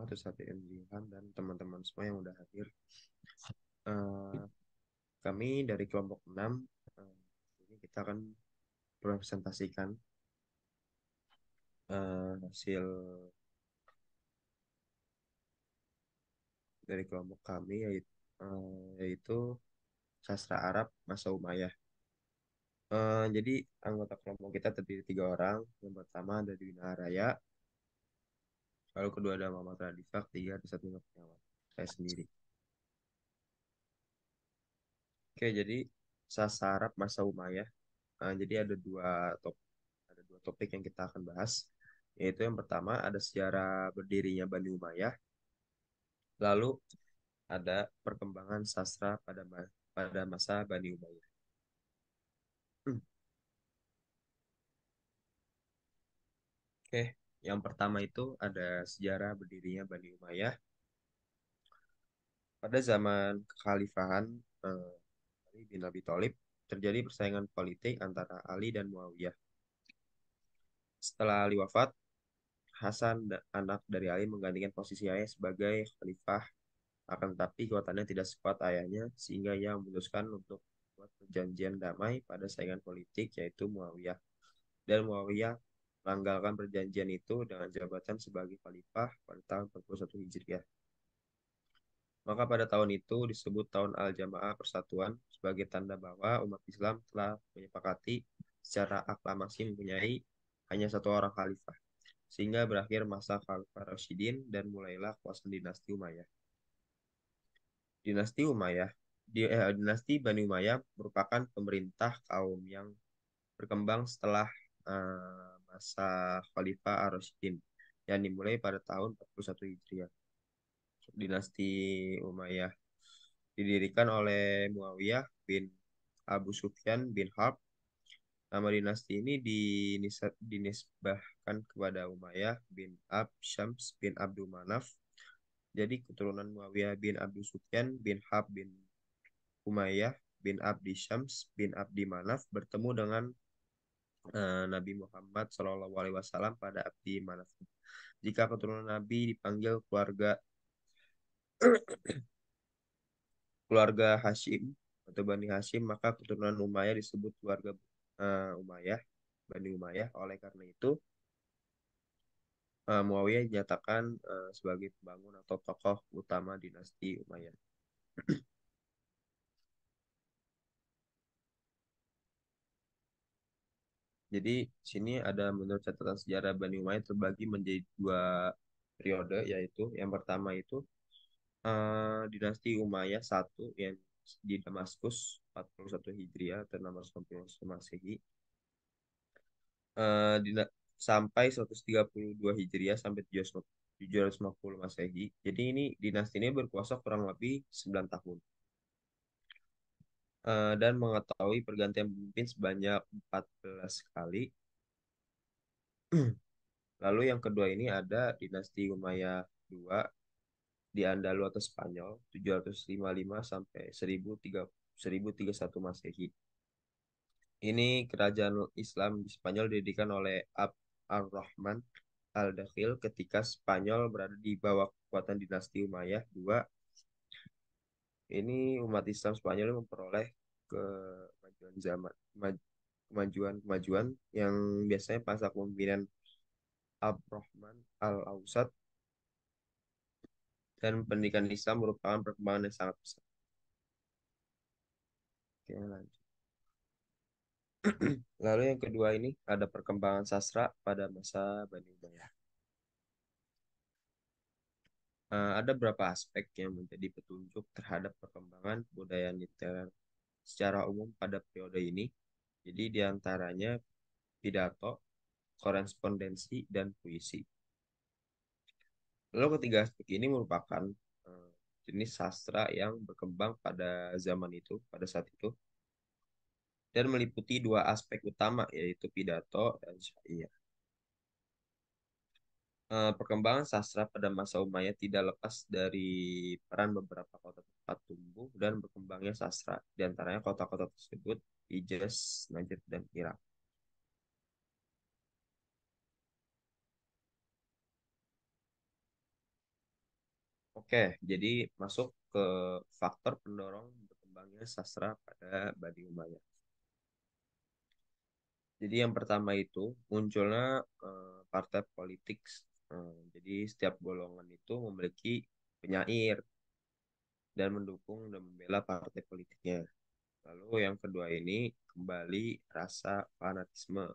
Terus Satria Ilham dan teman-teman semua yang udah hadir. Eh, Kami dari kelompok 6, eh, ini kita akan presentasikan hasil dari kelompok kami yaitu sastra Arab masa Umayyah. Jadi anggota kelompok kita terdiri 3 orang. Yang pertama ada Dina Raya, lalu kedua ada Muhammad Radifak, tiga ada satu Kurniawan, saya sendiri. Oke, jadi sastra Arab masa Umayyah. Jadi ada dua topik yang kita akan bahas, yaitu yang pertama ada sejarah berdirinya Bani Umayyah, lalu ada perkembangan sastra pada masa Bani Umayyah. Oke, yang pertama itu ada sejarah berdirinya Bani Umayyah. Pada zaman kekhalifahan Ali bin Abi Thalib, terjadi persaingan politik antara Ali dan Muawiyah. Setelah Ali wafat, anak dari Ali, menggantikan posisi ayah sebagai khalifah. Akan tetapi kekuatannya tidak sekuat ayahnya, sehingga ia memutuskan untuk membuat perjanjian damai pada saingan politik, yaitu Muawiyah. Dan Muawiyah melanggalkan perjanjian itu dengan jabatan sebagai khalifah pada tahun 41 Hijriah. Maka pada tahun itu disebut tahun Al-Jamaah Persatuan sebagai tanda bahwa umat Islam telah menyepakati secara aklamasi mempunyai hanya satu orang khalifah. Sehingga berakhir masa Khalifah Rasyidin dan mulailah kuasa dinasti Umayyah. Dinasti Umayyah, dinasti Bani Umayyah merupakan pemerintah kaum yang berkembang setelah masa Khalifah Ar-Rasyidin yang dimulai pada tahun 41 Hijriah. Dinasti Umayyah didirikan oleh Muawiyah bin Abu Sufyan bin Harb. Nama dinasti ini dinisbahkan kepada Umayyah bin Syams bin Abdul Manaf. Jadi keturunan Muawiyah bin Abu Sufyan bin Harb bin Umayyah bin Abdi Syams bin Abdi Manaf bertemu dengan Nabi Muhammad SAW pada Abdi Manaf. Jika keturunan Nabi dipanggil keluarga Hashim atau Bani Hashim, maka keturunan Umayyah disebut keluarga Umayyah, Bani Umayyah. Oleh karena itu, Muawiyah dinyatakan sebagai pembangun atau tokoh utama dinasti Umayyah. Jadi sini ada menurut catatan sejarah Bani Umayyah terbagi menjadi dua periode, yaitu yang pertama itu dinasti Umayyah satu yang di Damaskus 41 Hijriah atau 690 Masehi, eh, dina- sampai 132 Hijriah sampai 750 Masehi. Jadi ini dinasti ini berkuasa kurang lebih 9 tahun. Dan mengetahui pergantian pemimpin sebanyak 14 kali. Lalu yang kedua ini ada dinasti Umayyah II di Andalus atau Spanyol 755 sampai 1031 Masehi. Ini kerajaan Islam di Spanyol didirikan oleh Ar-Rahman Al-Dakhil ketika Spanyol berada di bawah kekuatan dinasti Umayyah II. Ini umat Islam Spanyol memperoleh kemajuan kemajuan yang biasanya masa kepemimpinan Abdurrahman Al-Ausad, dan pendidikan Islam merupakan perkembangan yang sangat besar. Oke, lanjut. Lalu yang kedua ini ada perkembangan sastra pada masa Bani Umayyah. Ada beberapa aspek yang menjadi petunjuk terhadap perkembangan budaya literer secara umum pada periode ini. Jadi diantaranya pidato, korespondensi, dan puisi. Lalu ketiga aspek ini merupakan eh, jenis sastra yang berkembang pada zaman itu, pada saat itu, dan meliputi dua aspek utama, yaitu pidato dan syair. Perkembangan sastra pada masa Umayyah tidak lepas dari peran beberapa kota tempat tumbuh dan berkembangnya sastra, di antaranya kota-kota tersebut Hijaz, Najd, dan Irak. Oke, jadi masuk ke faktor pendorong berkembangnya sastra pada Bani Umayyah. Jadi yang pertama itu munculnya partai politik. Jadi setiap golongan itu memiliki penyair dan mendukung dan membela partai politiknya. Lalu yang kedua ini kembali rasa fanatisme,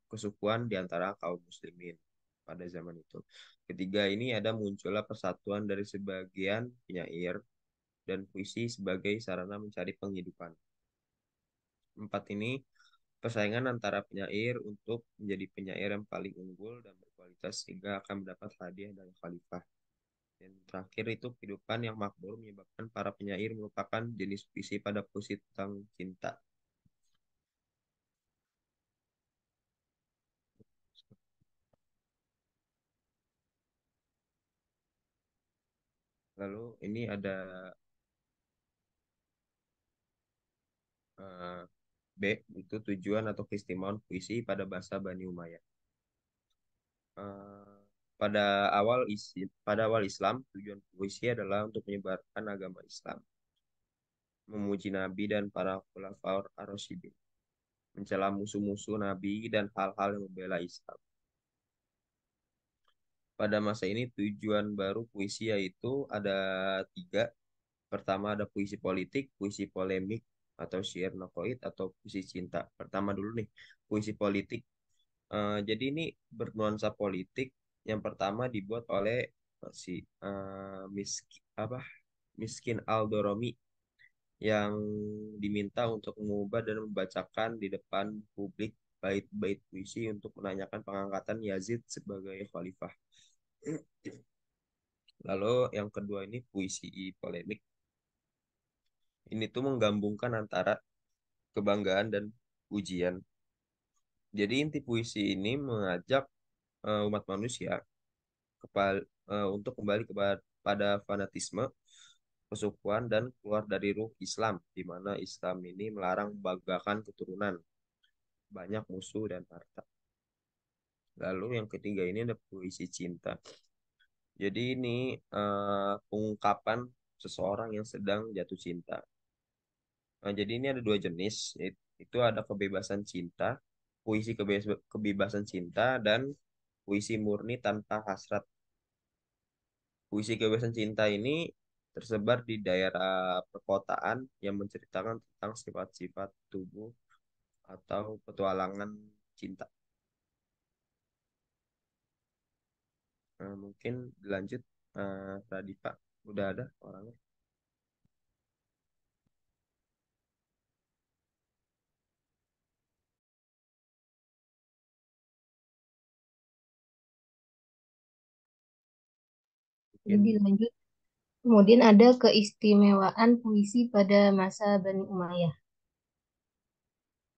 kesukuan di antara kaum muslimin pada zaman itu. Ketiga ini ada munculnya persatuan dari sebagian penyair dan puisi sebagai sarana mencari penghidupan. Empat ini persaingan antara penyair untuk menjadi penyair yang paling unggul dan berkualitas sehingga akan mendapat hadiah dari khalifah. Dan terakhir itu kehidupan yang makmur menyebabkan para penyair merupakan jenis puisi pada puisi tentang cinta. Lalu ini ada eh, B, itu tujuan atau keistimewaan puisi pada bahasa Bani Umayyah. Eh, pada awal Islam, tujuan puisi adalah untuk menyebarkan agama Islam, memuji Nabi dan para khulafaur ar-rasyidin, mencela musuh-musuh Nabi dan hal-hal yang membela Islam. Pada masa ini tujuan baru puisi yaitu ada tiga. Pertama ada puisi politik, puisi polemik, atau syair nokoid, atau puisi cinta. Pertama dulu nih, puisi politik. Jadi ini bernuansa politik. Yang pertama dibuat oleh si apa Miskin Al-Doromi yang diminta untuk mengubah dan membacakan di depan publik bait-bait puisi untuk menanyakan pengangkatan Yazid sebagai khalifah. Lalu yang kedua ini puisi polemik. Ini tuh menggabungkan antara kebanggaan dan ujian. Jadi inti puisi ini mengajak umat manusia untuk kembali kepada fanatisme, kesukuan, dan keluar dari ruh Islam, di mana Islam ini melarang membanggakan keturunan, banyak musuh dan harta. Lalu yang ketiga ini ada puisi cinta. Jadi ini pengungkapan seseorang yang sedang jatuh cinta. Nah, jadi ini ada dua jenis, itu ada kebebasan cinta, puisi kebebasan cinta, dan puisi murni tanpa hasrat. Puisi kebebasan cinta ini tersebar di daerah perkotaan yang menceritakan tentang sifat-sifat tubuh atau petualangan cinta. Mungkin dilanjut, Radifa, udah ada orangnya. Jadi Mungkin lanjut. Kemudian ada keistimewaan puisi pada masa Bani Umayyah.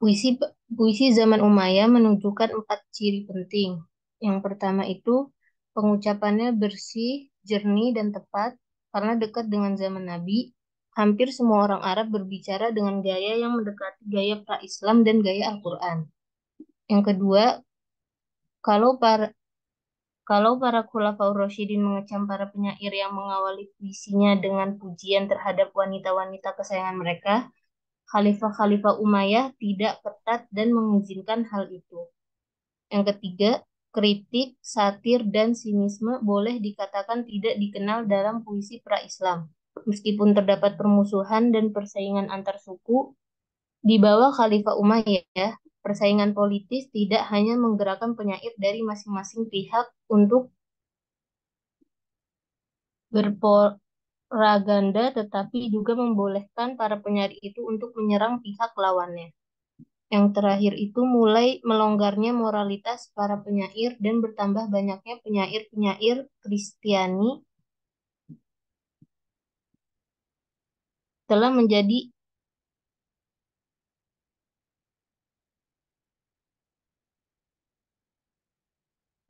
Puisi puisi zaman Umayyah menunjukkan empat ciri penting. Yang pertama itu pengucapannya bersih, jernih, dan tepat karena dekat dengan zaman Nabi. Hampir semua orang Arab berbicara dengan gaya yang mendekati gaya pra-Islam dan gaya Al-Quran. Yang kedua, kalau para kalau para Khulafaur Rasyidin mengecam para penyair yang mengawali puisinya dengan pujian terhadap wanita-wanita kesayangan mereka, Khalifah-Khalifah Umayyah tidak ketat dan mengizinkan hal itu. Yang ketiga, kritik, satir, dan sinisme boleh dikatakan tidak dikenal dalam puisi pra-Islam. Meskipun terdapat permusuhan dan persaingan antar suku, di bawah Khalifah Umayyah, persaingan politis tidak hanya menggerakkan penyair dari masing-masing pihak untuk berpropaganda, tetapi juga membolehkan para penyair itu untuk menyerang pihak lawannya. Yang terakhir itu mulai melonggarnya moralitas para penyair dan bertambah banyaknya penyair-penyair Kristiani telah menjadi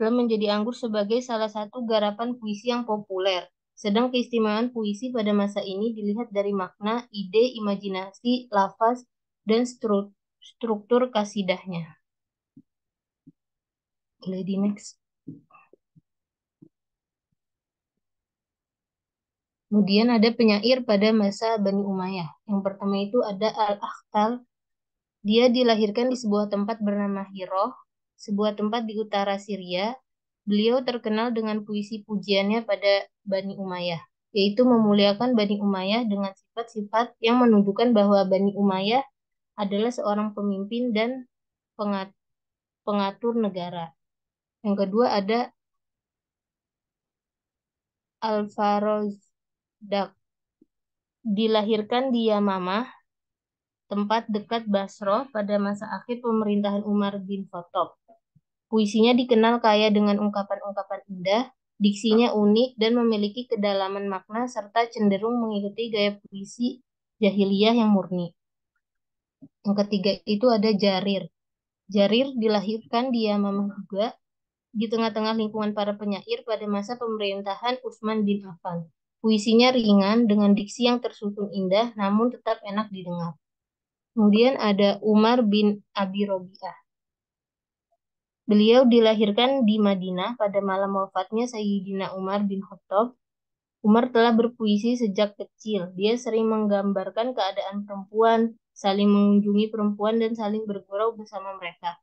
telah menjadi anggur sebagai salah satu garapan puisi yang populer. Sedang keistimewaan puisi pada masa ini dilihat dari makna, ide, imajinasi, lafaz, dan struktur kasidahnya. Lady next. Kemudian ada penyair pada masa Bani Umayyah. Yang pertama itu ada Al-Akhtal. Dia dilahirkan di sebuah tempat bernama Hiroh, sebuah tempat di utara Syria. Beliau terkenal dengan puisi pujiannya pada Bani Umayyah, yaitu memuliakan Bani Umayyah dengan sifat-sifat yang menunjukkan bahwa Bani Umayyah adalah seorang pemimpin dan pengatur negara. Yang kedua ada Al-Farazdak. Dilahirkan di Yamamah, tempat dekat Basro pada masa akhir pemerintahan Umar bin Khattab. Puisinya dikenal kaya dengan ungkapan-ungkapan indah, diksinya unik dan memiliki kedalaman makna serta cenderung mengikuti gaya puisi jahiliyah yang murni. Yang ketiga itu ada Jarir. Jarir dilahirkan di Yamamah juga di tengah-tengah lingkungan para penyair pada masa pemerintahan Utsman bin Affan. Puisinya ringan dengan diksi yang tersusun indah namun tetap enak didengar. Kemudian ada Umar bin Abi Robi'ah. Beliau dilahirkan di Madinah pada malam wafatnya Sayyidina Umar bin Khattab. Umar telah berpuisi sejak kecil. Dia sering menggambarkan keadaan perempuan, saling mengunjungi perempuan dan saling bergurau bersama mereka.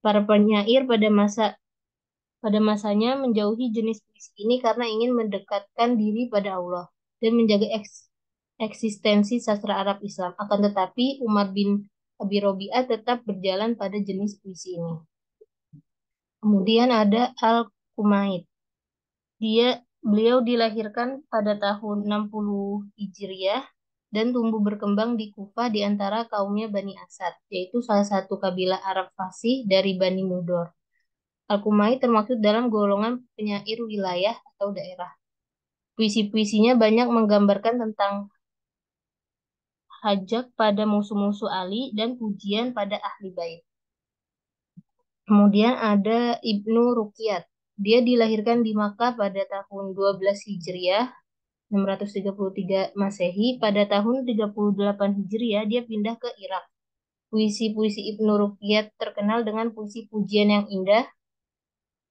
Para penyair pada masanya menjauhi jenis puisi ini karena ingin mendekatkan diri pada Allah dan menjaga eksistensi sastra Arab Islam. Akan tetapi Umar bin Abi Robi'ah tetap berjalan pada jenis puisi ini. Kemudian ada Al-Kumaid. Beliau dilahirkan pada tahun 60 Hijriah dan tumbuh berkembang di Kufah di antara kaumnya Bani Asad, yaitu salah satu kabilah Arab Fasih dari Bani Mudor. Al-Kumaid termasuk dalam golongan penyair wilayah atau daerah. Puisi-puisinya banyak menggambarkan tentang hajat pada musuh-musuh Ali dan pujian pada ahli bait. Kemudian ada Ibnu Ruqyat. Dia dilahirkan di Makkah pada tahun 12 Hijriah, 633 Masehi. Pada tahun 38 Hijriah, dia pindah ke Irak. Puisi-puisi Ibnu Ruqyat terkenal dengan puisi pujian yang indah,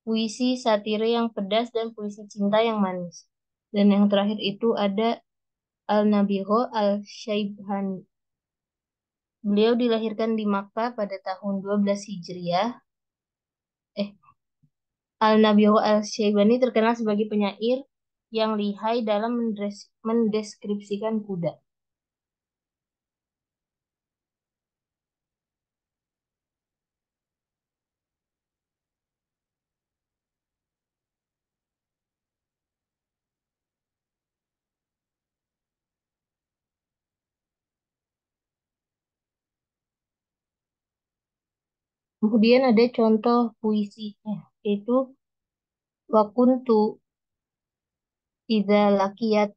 puisi satire yang pedas, dan puisi cinta yang manis. Dan yang terakhir itu ada Al-Nabigho Al-Syaibani. Beliau dilahirkan di Makkah pada tahun 12 Hijriah. Al-Nabigho Al-Syaibani terkenal sebagai penyair yang lihai dalam mendeskripsikan kuda. Kemudian ada contoh puisinya, yaitu Wakuntu Idza Lakiyat.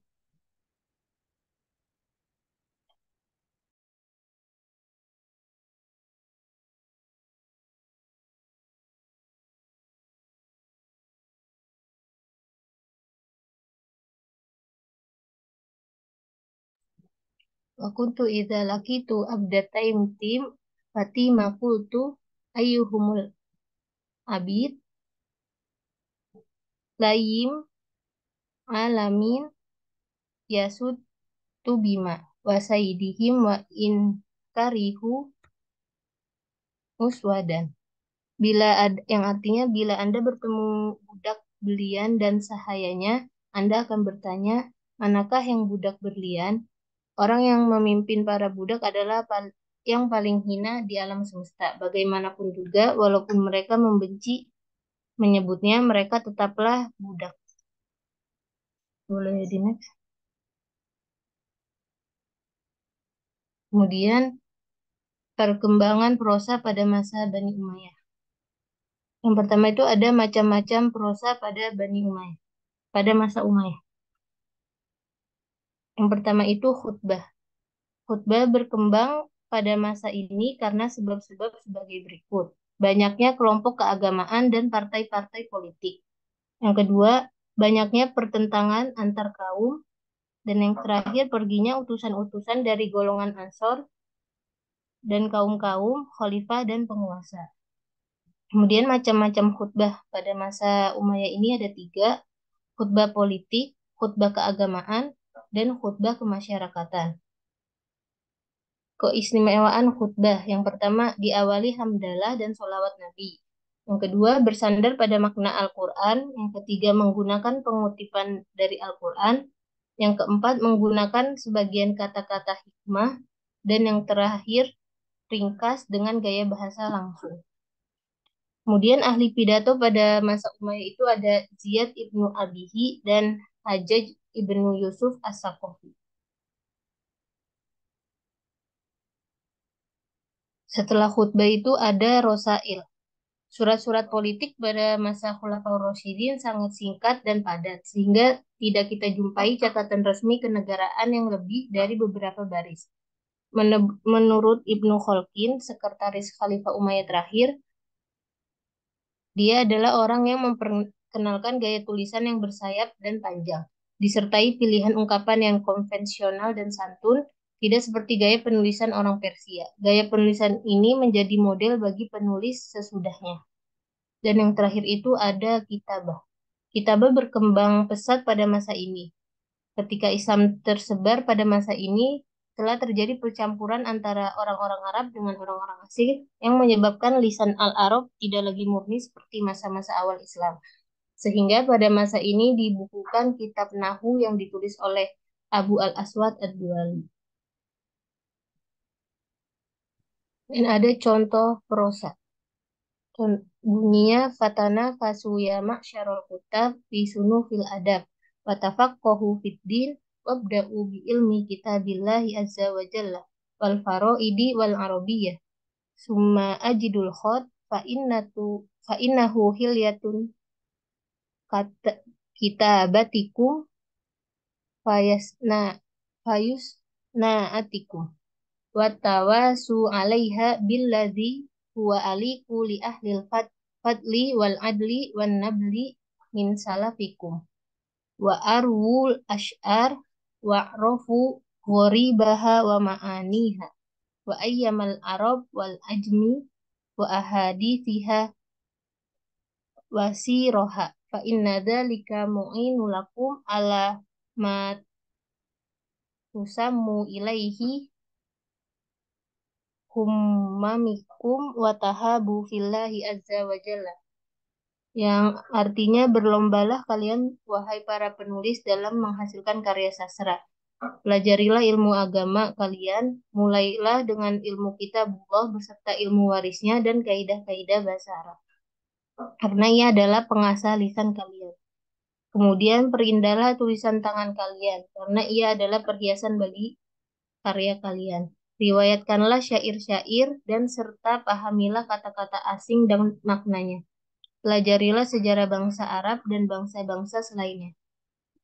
Wakuntu Idza Lakitu Abdataim Tim Fati Makultu Ayyuhumul Abid Layim Alamin Yasud Tubima Wasaidihim wa in karihu Uswadan. Yang artinya bila Anda bertemu budak belian dan sahayanya, Anda akan bertanya, manakah yang budak berlian? Orang yang memimpin para budak adalah yang paling hina di alam semesta. Bagaimanapun juga, walaupun mereka membenci menyebutnya, mereka tetaplah budak. Boleh di next. Kemudian, perkembangan prosa pada masa Bani Umayyah. Yang pertama itu ada macam-macam prosa pada Bani Umayyah, pada masa Umayyah. Yang pertama itu khutbah. Khutbah berkembang pada masa ini karena sebab-sebab sebagai berikut. Banyaknya kelompok keagamaan dan partai-partai politik. Yang kedua, banyaknya pertentangan antar kaum. Dan yang terakhir, perginya utusan-utusan dari golongan Ansor dan kaum-kaum, khalifah dan penguasa. Kemudian macam-macam khutbah pada masa Umayyah ini ada 3. Khutbah politik, khutbah keagamaan, dan khutbah kemasyarakatan. Keistimewaan khutbah. Yang pertama, diawali hamdalah dan sholawat Nabi. Yang kedua, bersandar pada makna Al-Quran. Yang ketiga, menggunakan pengutipan dari Al-Quran. Yang keempat, menggunakan sebagian kata-kata hikmah. Dan yang terakhir, ringkas dengan gaya bahasa langsung. Kemudian ahli pidato pada masa Umayyah itu ada Ziyad ibnu Abihi dan Hajjaj ibnu Yusuf As-Saqafi. Setelah khutbah itu ada Rosail. Surat-surat politik pada masa Khulafaur Rasyidin sangat singkat dan padat, sehingga tidak kita jumpai catatan resmi kenegaraan yang lebih dari beberapa baris. Menurut Ibnu Khalkin, sekretaris Khalifah Umayyah terakhir, dia adalah orang yang memperkenalkan gaya tulisan yang bersayap dan panjang, disertai pilihan ungkapan yang konvensional dan santun, tidak seperti gaya penulisan orang Persia. Gaya penulisan ini menjadi model bagi penulis sesudahnya. Dan yang terakhir itu ada kitabah. Kitabah berkembang pesat pada masa ini. Ketika Islam tersebar pada masa ini, telah terjadi percampuran antara orang-orang Arab dengan orang-orang asing yang menyebabkan lisan Al-Arab tidak lagi murni seperti masa-masa awal Islam. Sehingga pada masa ini dibukukan kitab Nahu yang ditulis oleh Abu Al-Aswad Ad-Duali. Dan ada contoh prosa. Bunyinya fatana fasuya ma'syarul kutab fi fil adab watafaqahu fid din wabda'u bi ilmi kitabillahi azza wa jalla wal faraidi wal arabiyyah summa ajidul khot fa innahu hilyatun kata kitabatikum fayasna fayusna atikum watawasu alaiha billadzi huwa aliku li ahlil fadli wal adli wan nabli min salafikum wa arwul ash'ar wa rofu ghoribaha wa ma'aniha wa ayyamal arab wal ajmi wa ahadithiha wa siroha fa inna dhalika mu'inu lakum ala ma tusammu ilaihi hummamikum wa tahabu fillahi azza wa jalla. Yang artinya berlombalah kalian wahai para penulis dalam menghasilkan karya sastra. Pelajarilah ilmu agama kalian, mulailah dengan ilmu kitabullah beserta ilmu warisnya dan kaidah-kaidah bahasa Arab. Karena ia adalah pengasah lisan kalian. Kemudian perindahlah tulisan tangan kalian, karena ia adalah perhiasan bagi karya kalian. Riwayatkanlah syair-syair dan serta pahamilah kata-kata asing dan maknanya. Pelajarilah sejarah bangsa Arab dan bangsa-bangsa selainnya,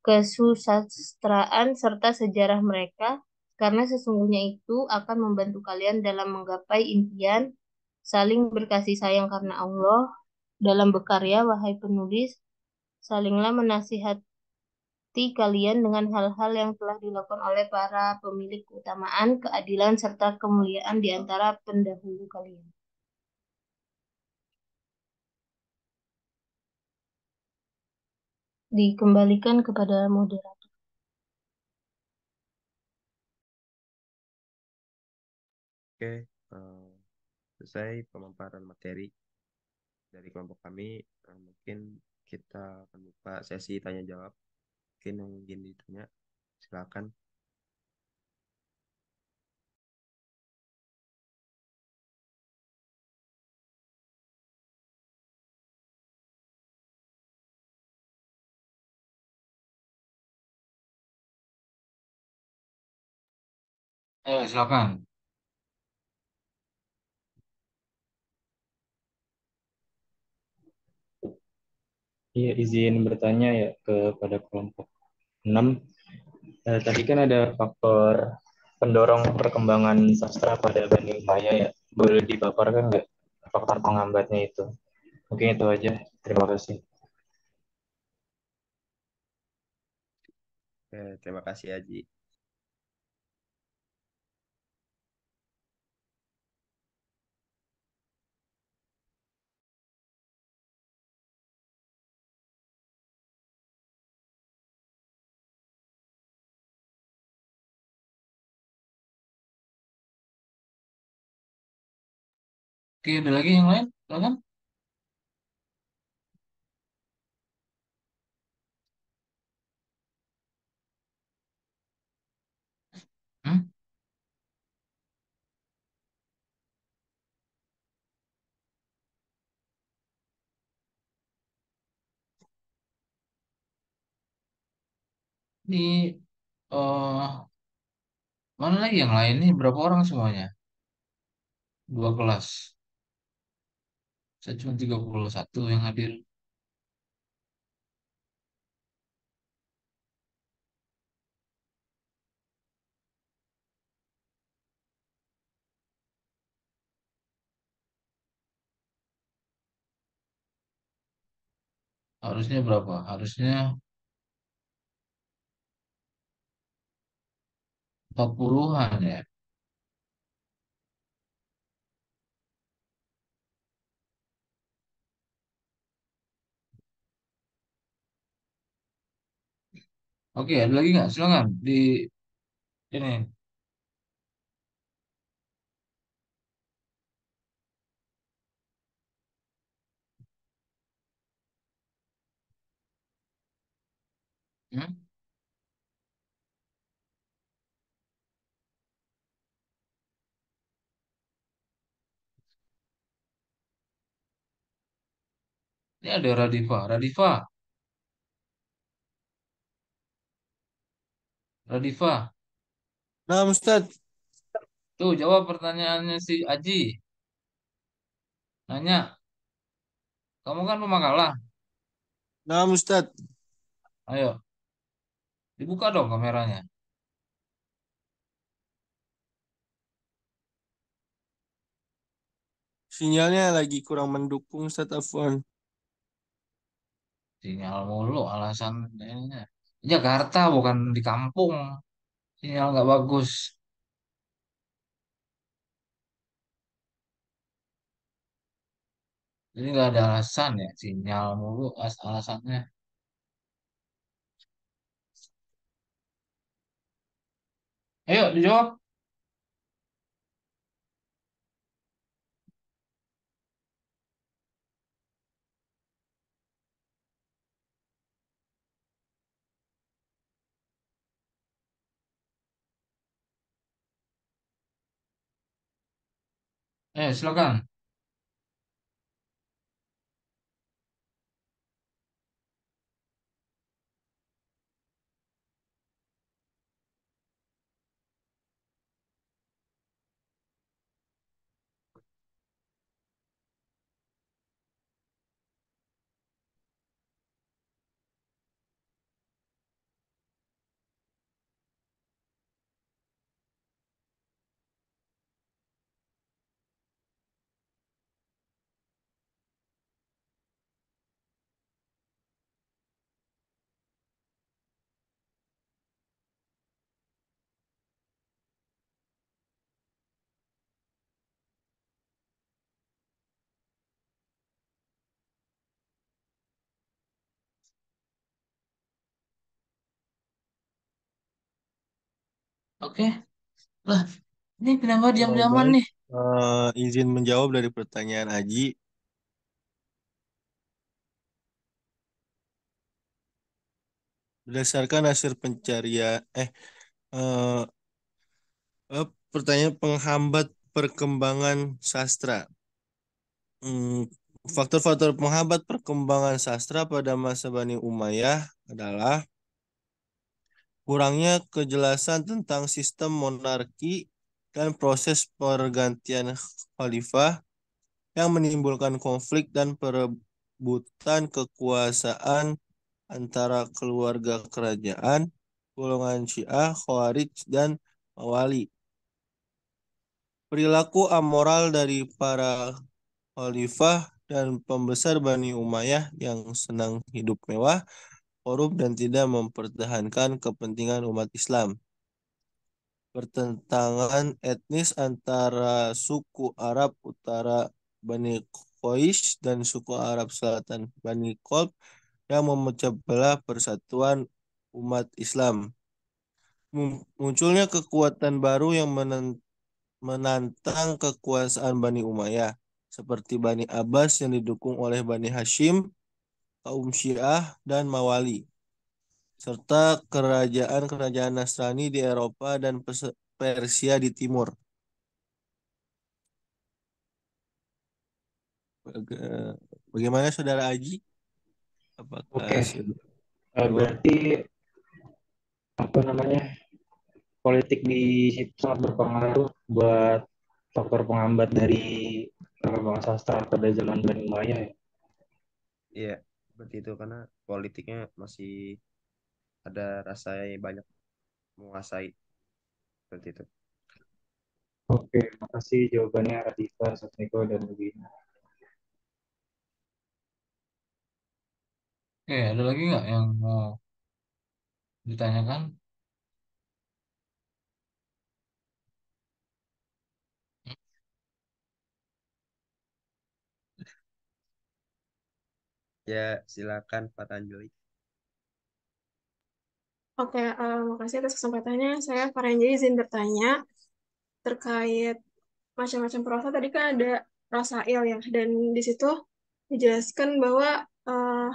kesusastraan serta sejarah mereka, karena sesungguhnya itu akan membantu kalian dalam menggapai impian, saling berkasih sayang karena Allah, dalam berkarya, wahai penulis, salinglah menasihati kalian dengan hal-hal yang telah dilakukan oleh para pemilik keutamaan, keadilan, serta kemuliaan di antara pendahulu kalian. Dikembalikan kepada moderator. Oke, eh, selesai pemaparan materi dari kelompok kami. Mungkin kita akan buka sesi tanya jawab. Mungkin yang ingin ditanya, silakan. Ayo, silakan. Iya, izin bertanya ya kepada kelompok 6. Tadi kan ada faktor pendorong perkembangan sastra pada Bani Umayyah ya. Boleh dipaparkan nggak faktor penghambatnya itu? Mungkin itu aja. Terima kasih. Terima kasih Aji. Oke, ada lagi yang lain? Silakan. Hmm? Di eh mana lagi yang lain nih? Berapa orang semuanya? Dua kelas. Saya cuma 31 yang hadir. Harusnya berapa? Harusnya 40-an ya. Oke, ada lagi nggak? Silakan di ini. Hmm? Ini ada Radifa. Radifa, Radifa. Nah, Ustadz. Tuh jawab pertanyaannya si Aji. Nanya, kamu kan pemakalah. Nah, Ustadz. Ayo, dibuka dong kameranya. Sinyalnya lagi kurang mendukung, Ustadz Afwan. Sinyal mulu alasan ininya. Jakarta bukan di kampung. Sinyal nggak bagus. Jadi nggak ada alasan ya. Sinyal mulu alasannya. Ayo dijawab. Silakan. Oke. Lah, ini kenapa diam-diaman Baik. nih? Izin menjawab dari pertanyaan Aji. Berdasarkan hasil pencarian, eh, pertanyaan penghambat perkembangan sastra. Hmm, Faktor-faktor penghambat perkembangan sastra pada masa Bani Umayyah adalah kurangnya kejelasan tentang sistem monarki dan proses pergantian khalifah yang menimbulkan konflik dan perebutan kekuasaan antara keluarga kerajaan, golongan Syiah, Khawarij, dan Mawali. Perilaku amoral dari para khalifah dan pembesar Bani Umayyah yang senang hidup mewah, korup, dan tidak mempertahankan kepentingan umat Islam. Pertentangan etnis antara suku Arab Utara Bani Quraisy dan suku Arab Selatan Bani Qalb yang memecah belah persatuan umat Islam. Munculnya kekuatan baru yang menantang kekuasaan Bani Umayyah seperti Bani Abbas yang didukung oleh Bani Hashim, kaum Syiah, dan Mawali, serta kerajaan-kerajaan Nasrani di Eropa dan Persia di timur. Bagaimana Saudara Aji? Apakah Oke, sudah jawab? berarti apa namanya politik di situ sangat berpengaruh buat faktor penghambat dari perkembangan sastra pada zaman Bani Umayyah ya. Iya, seperti itu karena politiknya masih ada rasa yang banyak menguasai seperti itu. Oke, makasih jawabannya Radita, Satniko, dan Regina. Oke, ada lagi nggak yang mau ditanyakan? Ya, silakan Pak Tanjeli. Oke, makasih atas kesempatannya. Saya Faranjai izin bertanya terkait macam-macam prosa. Tadi kan ada prosail ya, dan di situ dijelaskan bahwa eh,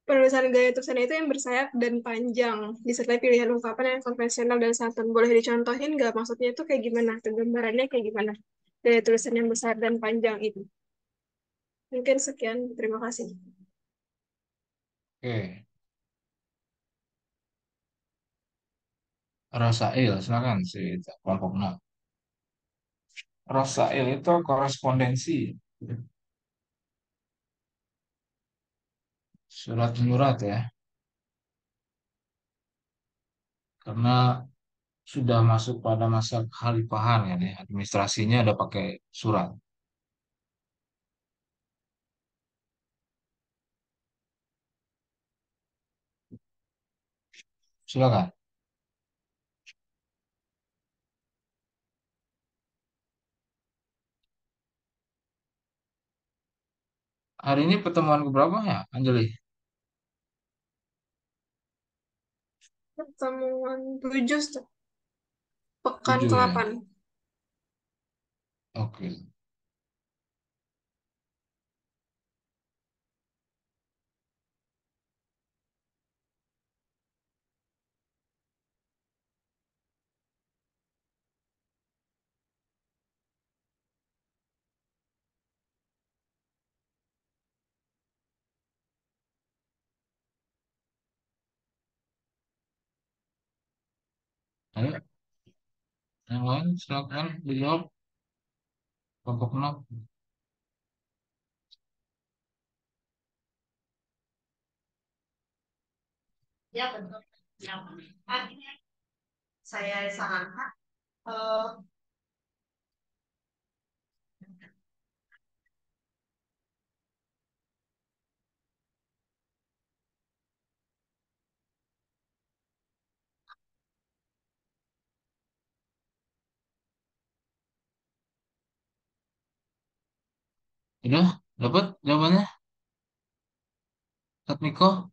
penulisan gaya tulisan itu yang bersayap dan panjang, disertai pilihan ungkapan yang konvensional dan santun. Boleh dicontohin nggak? Maksudnya itu kayak gimana? Tuh, gambarannya kayak gimana? Gaya tulisan yang bersayap dan panjang itu. Mungkin sekian. Terima kasih. Oke, Rosail, silakan si kelompok 6. Rosail itu korespondensi, surat menyurat ya, karena sudah masuk pada masa kekhalifahan ya, nih. Administrasinya ada pakai surat. Silakan. Hari ini pertemuan keberapa ya, Anjali? Pertemuan 7, pekan 7 ya. ke-8. Oke. Ayo, yang lain silakan dijawab. Kelompok 6. Ya, betul. Yang akhirnya saya sarankan eh Udah, dapat jawabannya, Tatmiko?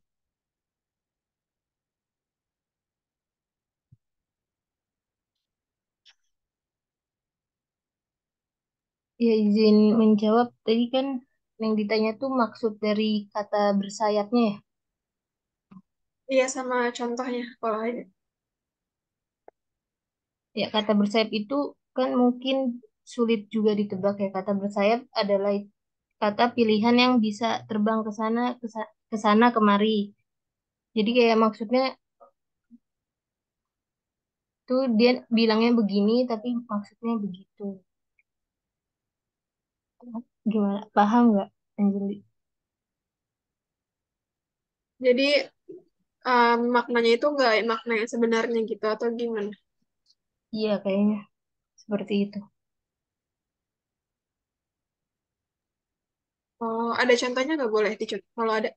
Ya, izin menjawab. Tadi kan yang ditanya tuh maksud dari kata bersayapnya ya. Iya, sama contohnya kalau ada. Ya, kata bersayap itu kan mungkin sulit juga ditebak ya. Kata bersayap adalah kata pilihan yang bisa terbang ke sana, ke sana kemari. Jadi kayak maksudnya tuh dia bilangnya begini tapi maksudnya begitu. Gimana? Paham nggak, Anjeli? Jadi maknanya itu nggak makna yang sebenarnya gitu atau gimana? Iya, kayaknya seperti itu. Oh, ada contohnya nggak, boleh dicontoh kalau ada?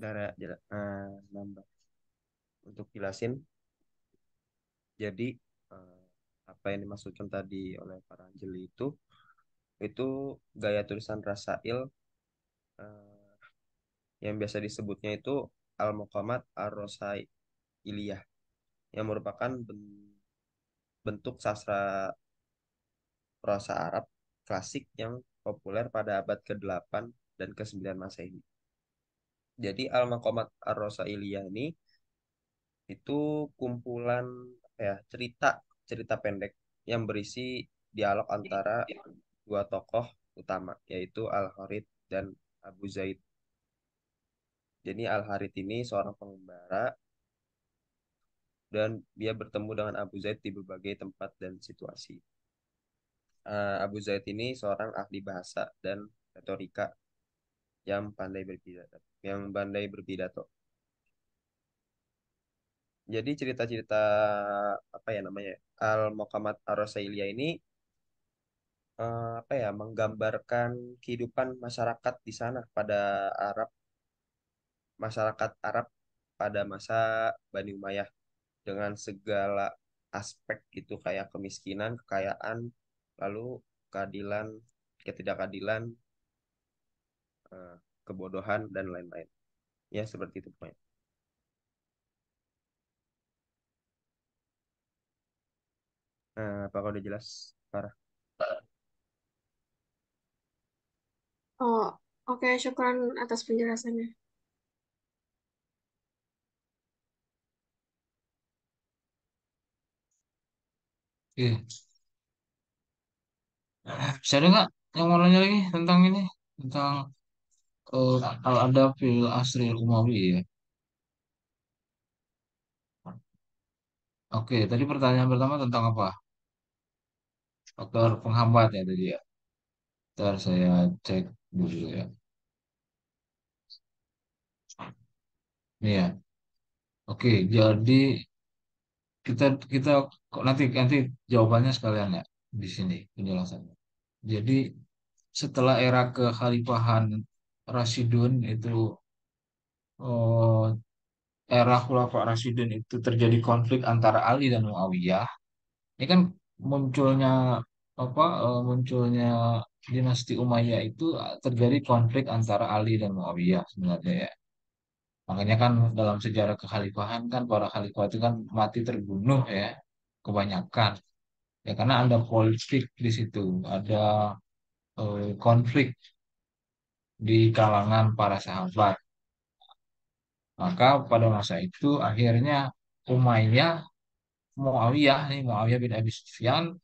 Darah, nambah untuk jelasin. Jadi eh, apa yang dimaksudkan tadi oleh para Anjeli itu gaya tulisan Rasail eh, yang biasa disebutnya itu Al-Muqamat Ar-Rosailiyah yang merupakan bentuk sastra prosa Arab klasik yang populer pada abad ke-8 dan ke-9 Masehi. Jadi Al-Maqamat Ar-Rosailiyah ini itu kumpulan apa ya, cerita cerita pendek yang berisi dialog antara dua tokoh utama yaitu Al-Harith dan Abu Zaid. Jadi Al-Harith ini seorang pengembara dan dia bertemu dengan Abu Zaid di berbagai tempat dan situasi. Abu Zaid ini seorang ahli bahasa dan retorika yang pandai berpidato. Jadi cerita-cerita apa ya namanya Al-Muqamat Ar-Rasailiyah ini apa ya menggambarkan kehidupan masyarakat di sana pada Arab masyarakat Arab pada masa Bani Umayyah dengan segala aspek itu kayak kemiskinan, kekayaan, lalu keadilan, ketidakadilan, eh, kebodohan dan lain-lain. Ya seperti itu pokoknya. Apakah udah jelas, Farah? Oh, oke, syukran atas penjelasannya. Oke. Bisa ada nggak yang mau nanya lagi tentang ini? Tentang Al-Adab fil Asri Umawi ya? Oke, tadi pertanyaan pertama tentang apa? Faktor penghambat ya tadi ya. Ntar saya cek dulu ya. Ini ya. Oke, jadi kita kita kok nanti nanti jawabannya sekalian ya di sini penjelasannya. Jadi setelah era kekhalifahan Rasyidun itu oh, era Khulafa Rasyidun itu terjadi konflik antara Ali dan Muawiyah. Ini kan munculnya munculnya dinasti Umayyah itu terjadi konflik antara Ali dan Muawiyah sebenarnya ya. Makanya kan dalam sejarah kekhalifahan kan para khalifah itu kan mati terbunuh ya kebanyakan. Ya karena ada politik di situ, ada konflik di kalangan para sahabat. Maka pada masa itu akhirnya Umayyah, Muawiyah bin Abi Sufyan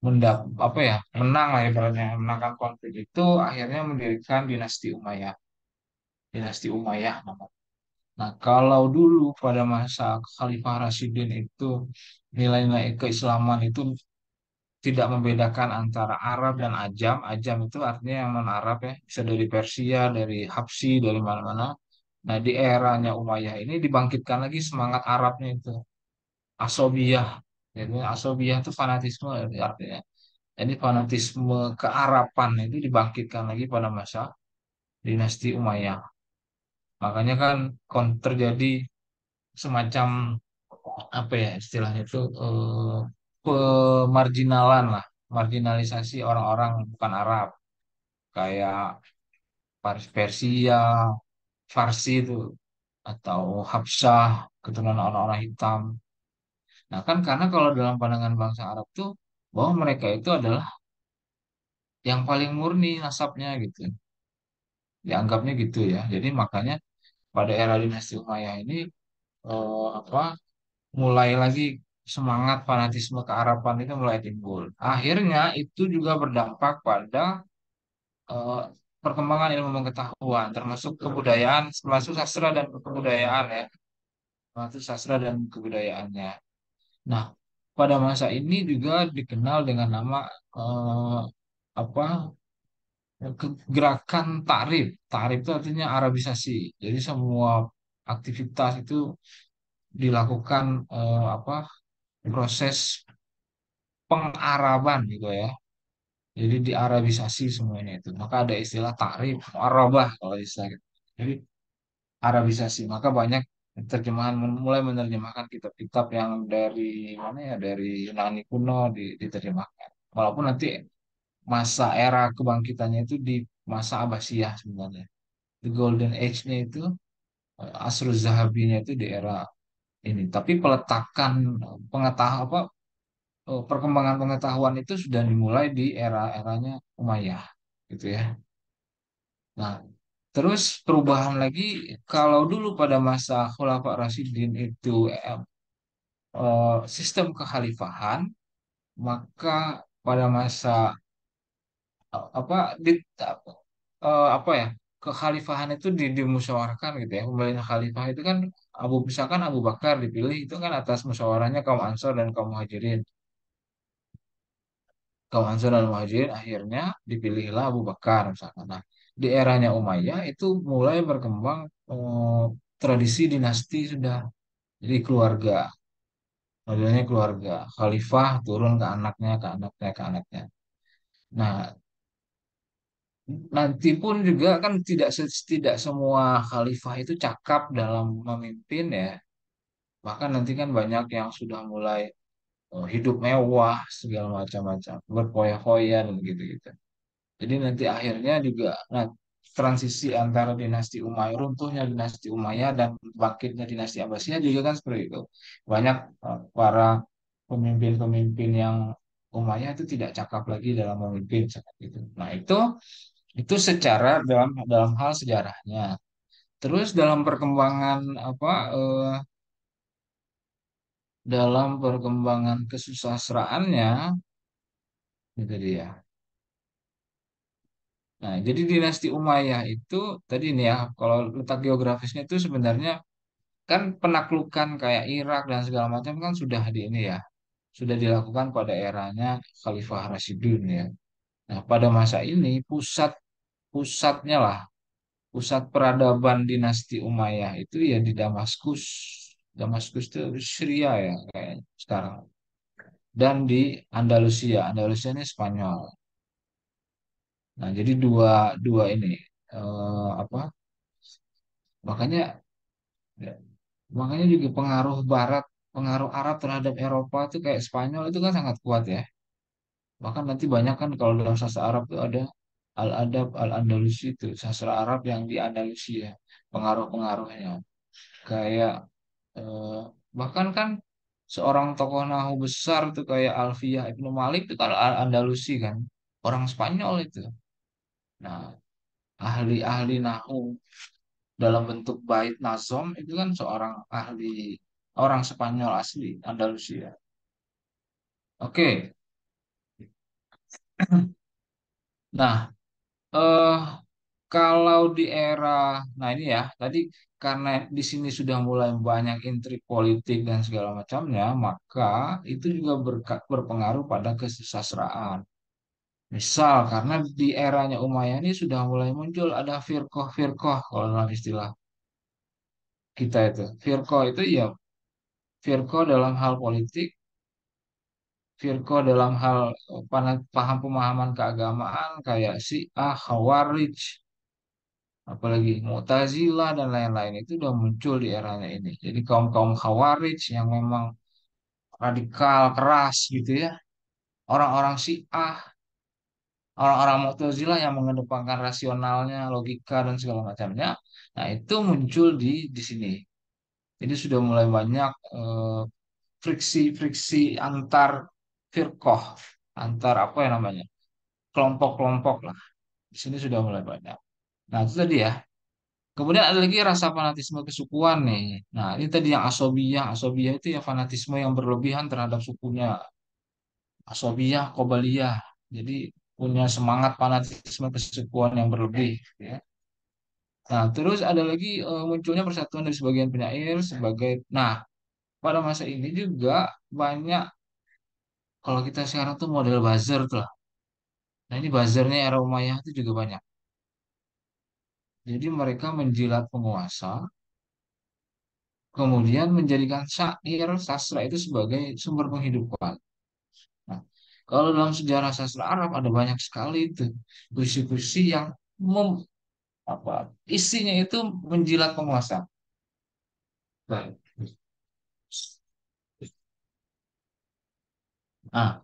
menang lah ibaratnya, menangkan konflik itu akhirnya mendirikan dinasti Umayyah namanya. Nah, kalau dulu pada masa Khalifah Rasyidin itu nilai-nilai keislaman itu tidak membedakan antara Arab dan Ajam. Ajam itu artinya yang non-Arab ya, bisa dari Persia, dari Habsyi, dari mana-mana. Nah, di eranya Umayyah ini dibangkitkan lagi semangat Arabnya itu, Asobiyah. Jadi Asobiyah itu fanatisme artinya. Jadi fanatisme kearapan itu dibangkitkan lagi pada masa dinasti Umayyah. Makanya kan terjadi semacam apa ya istilahnya itu pemarginalan lah, marginalisasi orang-orang bukan Arab kayak Persia, Farsi itu atau Habsyah keturunan orang-orang hitam. Nah kan karena kalau dalam pandangan bangsa Arab tuh bahwa mereka itu adalah yang paling murni nasabnya gitu, dianggapnya gitu ya. Jadi makanya pada era dinasti Umayyah ini apa mulai lagi semangat fanatisme kearaban itu mulai timbul. Akhirnya itu juga berdampak pada eh, perkembangan ilmu pengetahuan, termasuk kebudayaan, termasuk sastra dan kebudayaan ya, termasuk sastra dan kebudayaannya. Nah, pada masa ini juga dikenal dengan nama eh, apa gerakan Ta'rif. Ta'rif itu artinya Arabisasi. Jadi semua aktivitas itu dilakukan proses pengaraban gitu ya. Jadi diarabisasi semuanya itu. Maka ada istilah takrib, muarabah kalau istilah gitu. Jadi arabisasi. Maka banyak terjemahan mulai menerjemahkan kitab-kitab yang dari mana ya dari Yunani kuno diterjemahkan. Walaupun nanti masa era kebangkitannya itu di masa Abbasiyah sebenarnya. The Golden Age-nya itu Asrul Zahabinya itu di era ini. Tapi peletakan pengetahuan perkembangan pengetahuan itu sudah dimulai di era-eranya Umayyah, gitu ya. Nah, terus perubahan lagi kalau dulu pada masa Khulafa Rasyidin itu sistem kekhalifahan, maka pada masa apa di apa ya kekhalifahan itu dimusyawarahkan gitu ya. Pemilihan khalifah itu kan misalkan Abu Bakar dipilih itu kan atas musyawarahnya kaum Ansor dan kaum Muhajirin. Kaum Ansor dan Muhajirin akhirnya dipilihlah Abu Bakar misalkan. Nah, di eranya Umayyah itu mulai berkembang tradisi dinasti sudah jadi keluarga. Modelnya keluarga. Khalifah turun ke anaknya, ke anaknya, ke anaknya. Nah, nanti pun juga kan tidak semua khalifah itu cakap dalam memimpin ya. Bahkan nanti kan banyak yang sudah mulai hidup mewah segala macam-macam, berfoya-foya dan gitu-gitu. Jadi nanti akhirnya juga nah, transisi antara dinasti Umayyah, runtuhnya dinasti Umayyah dan bangkitnya dinasti Abbasiyah juga kan seperti itu. Banyak para pemimpin-pemimpin yang Umayyah itu tidak cakap lagi dalam memimpin seperti itu. Nah, itu secara dalam dalam hal sejarahnya. Terus dalam perkembangan dalam perkembangan kesusastraannya itu dia. Nah, jadi dinasti Umayyah itu tadi nih ya, kalau letak geografisnya itu sebenarnya kan penaklukan kayak Irak dan segala macam kan sudah di ini ya, sudah dilakukan pada eranya Khalifah Rasyidun ya. Nah, pada masa ini pusatnya lah, pusat peradaban dinasti Umayyah itu ya di Damaskus. Damaskus itu Syria ya kayak sekarang. Dan di Andalusia. Andalusia ini Spanyol. Nah, jadi dua dua ini apa? Makanya ya, makanya juga pengaruh Barat, pengaruh Arab terhadap Eropa itu kayak Spanyol itu kan sangat kuat ya. Bahkan nanti banyak kan kalau dalam sastra Arab itu ada Al-Adab Al-Andalusi itu sastra Arab yang di Andalusia pengaruh-pengaruhnya. Kayak eh, bahkan kan seorang tokoh nahu besar tuh kayak Alfiyah Ibnu Malik itu kan Andalusi kan, orang Spanyol itu. Nah, ahli-ahli nahu dalam bentuk bait nazom itu kan seorang ahli orang Spanyol asli Andalusia. Oke, nah eh kalau di era, nah ini ya tadi karena di sini sudah mulai banyak intrik politik dan segala macamnya, maka itu juga berpengaruh pada kesusastraan. Misal karena di eranya Umayyah ini sudah mulai muncul ada firqoh-firqoh kalau dalam istilah kita itu. Firqoh itu ya firqoh dalam hal politik, firqoh dalam hal paham pemahaman keagamaan kayak Syiah, Khawarij, apalagi Mu'tazilah dan lain-lain itu udah muncul di eranya ini. Jadi kaum-kaum Khawarij yang memang radikal, keras gitu ya. Orang-orang Syiah, orang-orang Mu'tazilah yang mengedepankan rasionalnya, logika dan segala macamnya. Nah, itu muncul di sini. Jadi sudah mulai banyak friksi-friksi antar firqoh, antar apa ya namanya? Kelompok-kelompok lah. Di sini sudah mulai banyak. Nah, itu tadi ya. Kemudian ada lagi rasa fanatisme kesukuan nih. Nah, ini tadi yang asobiyah. Asobiyah itu ya fanatisme yang berlebihan terhadap sukunya. Asobiyah, kobaliyah. Jadi punya semangat fanatisme kesukuan yang berlebih. Ya. Nah, terus ada lagi munculnya persatuan dari sebagian penyair sebagai. Nah, pada masa ini juga banyak. Kalau kita sekarang tuh model buzzer tuh lah. Nah, ini buzzernya era Umayyah itu juga banyak. Jadi mereka menjilat penguasa, kemudian menjadikan syair sastra itu sebagai sumber penghidupan. Nah, kalau dalam sejarah sastra Arab ada banyak sekali itu puisi-puisi yang apa isinya itu menjilat penguasa. Baik. Nah,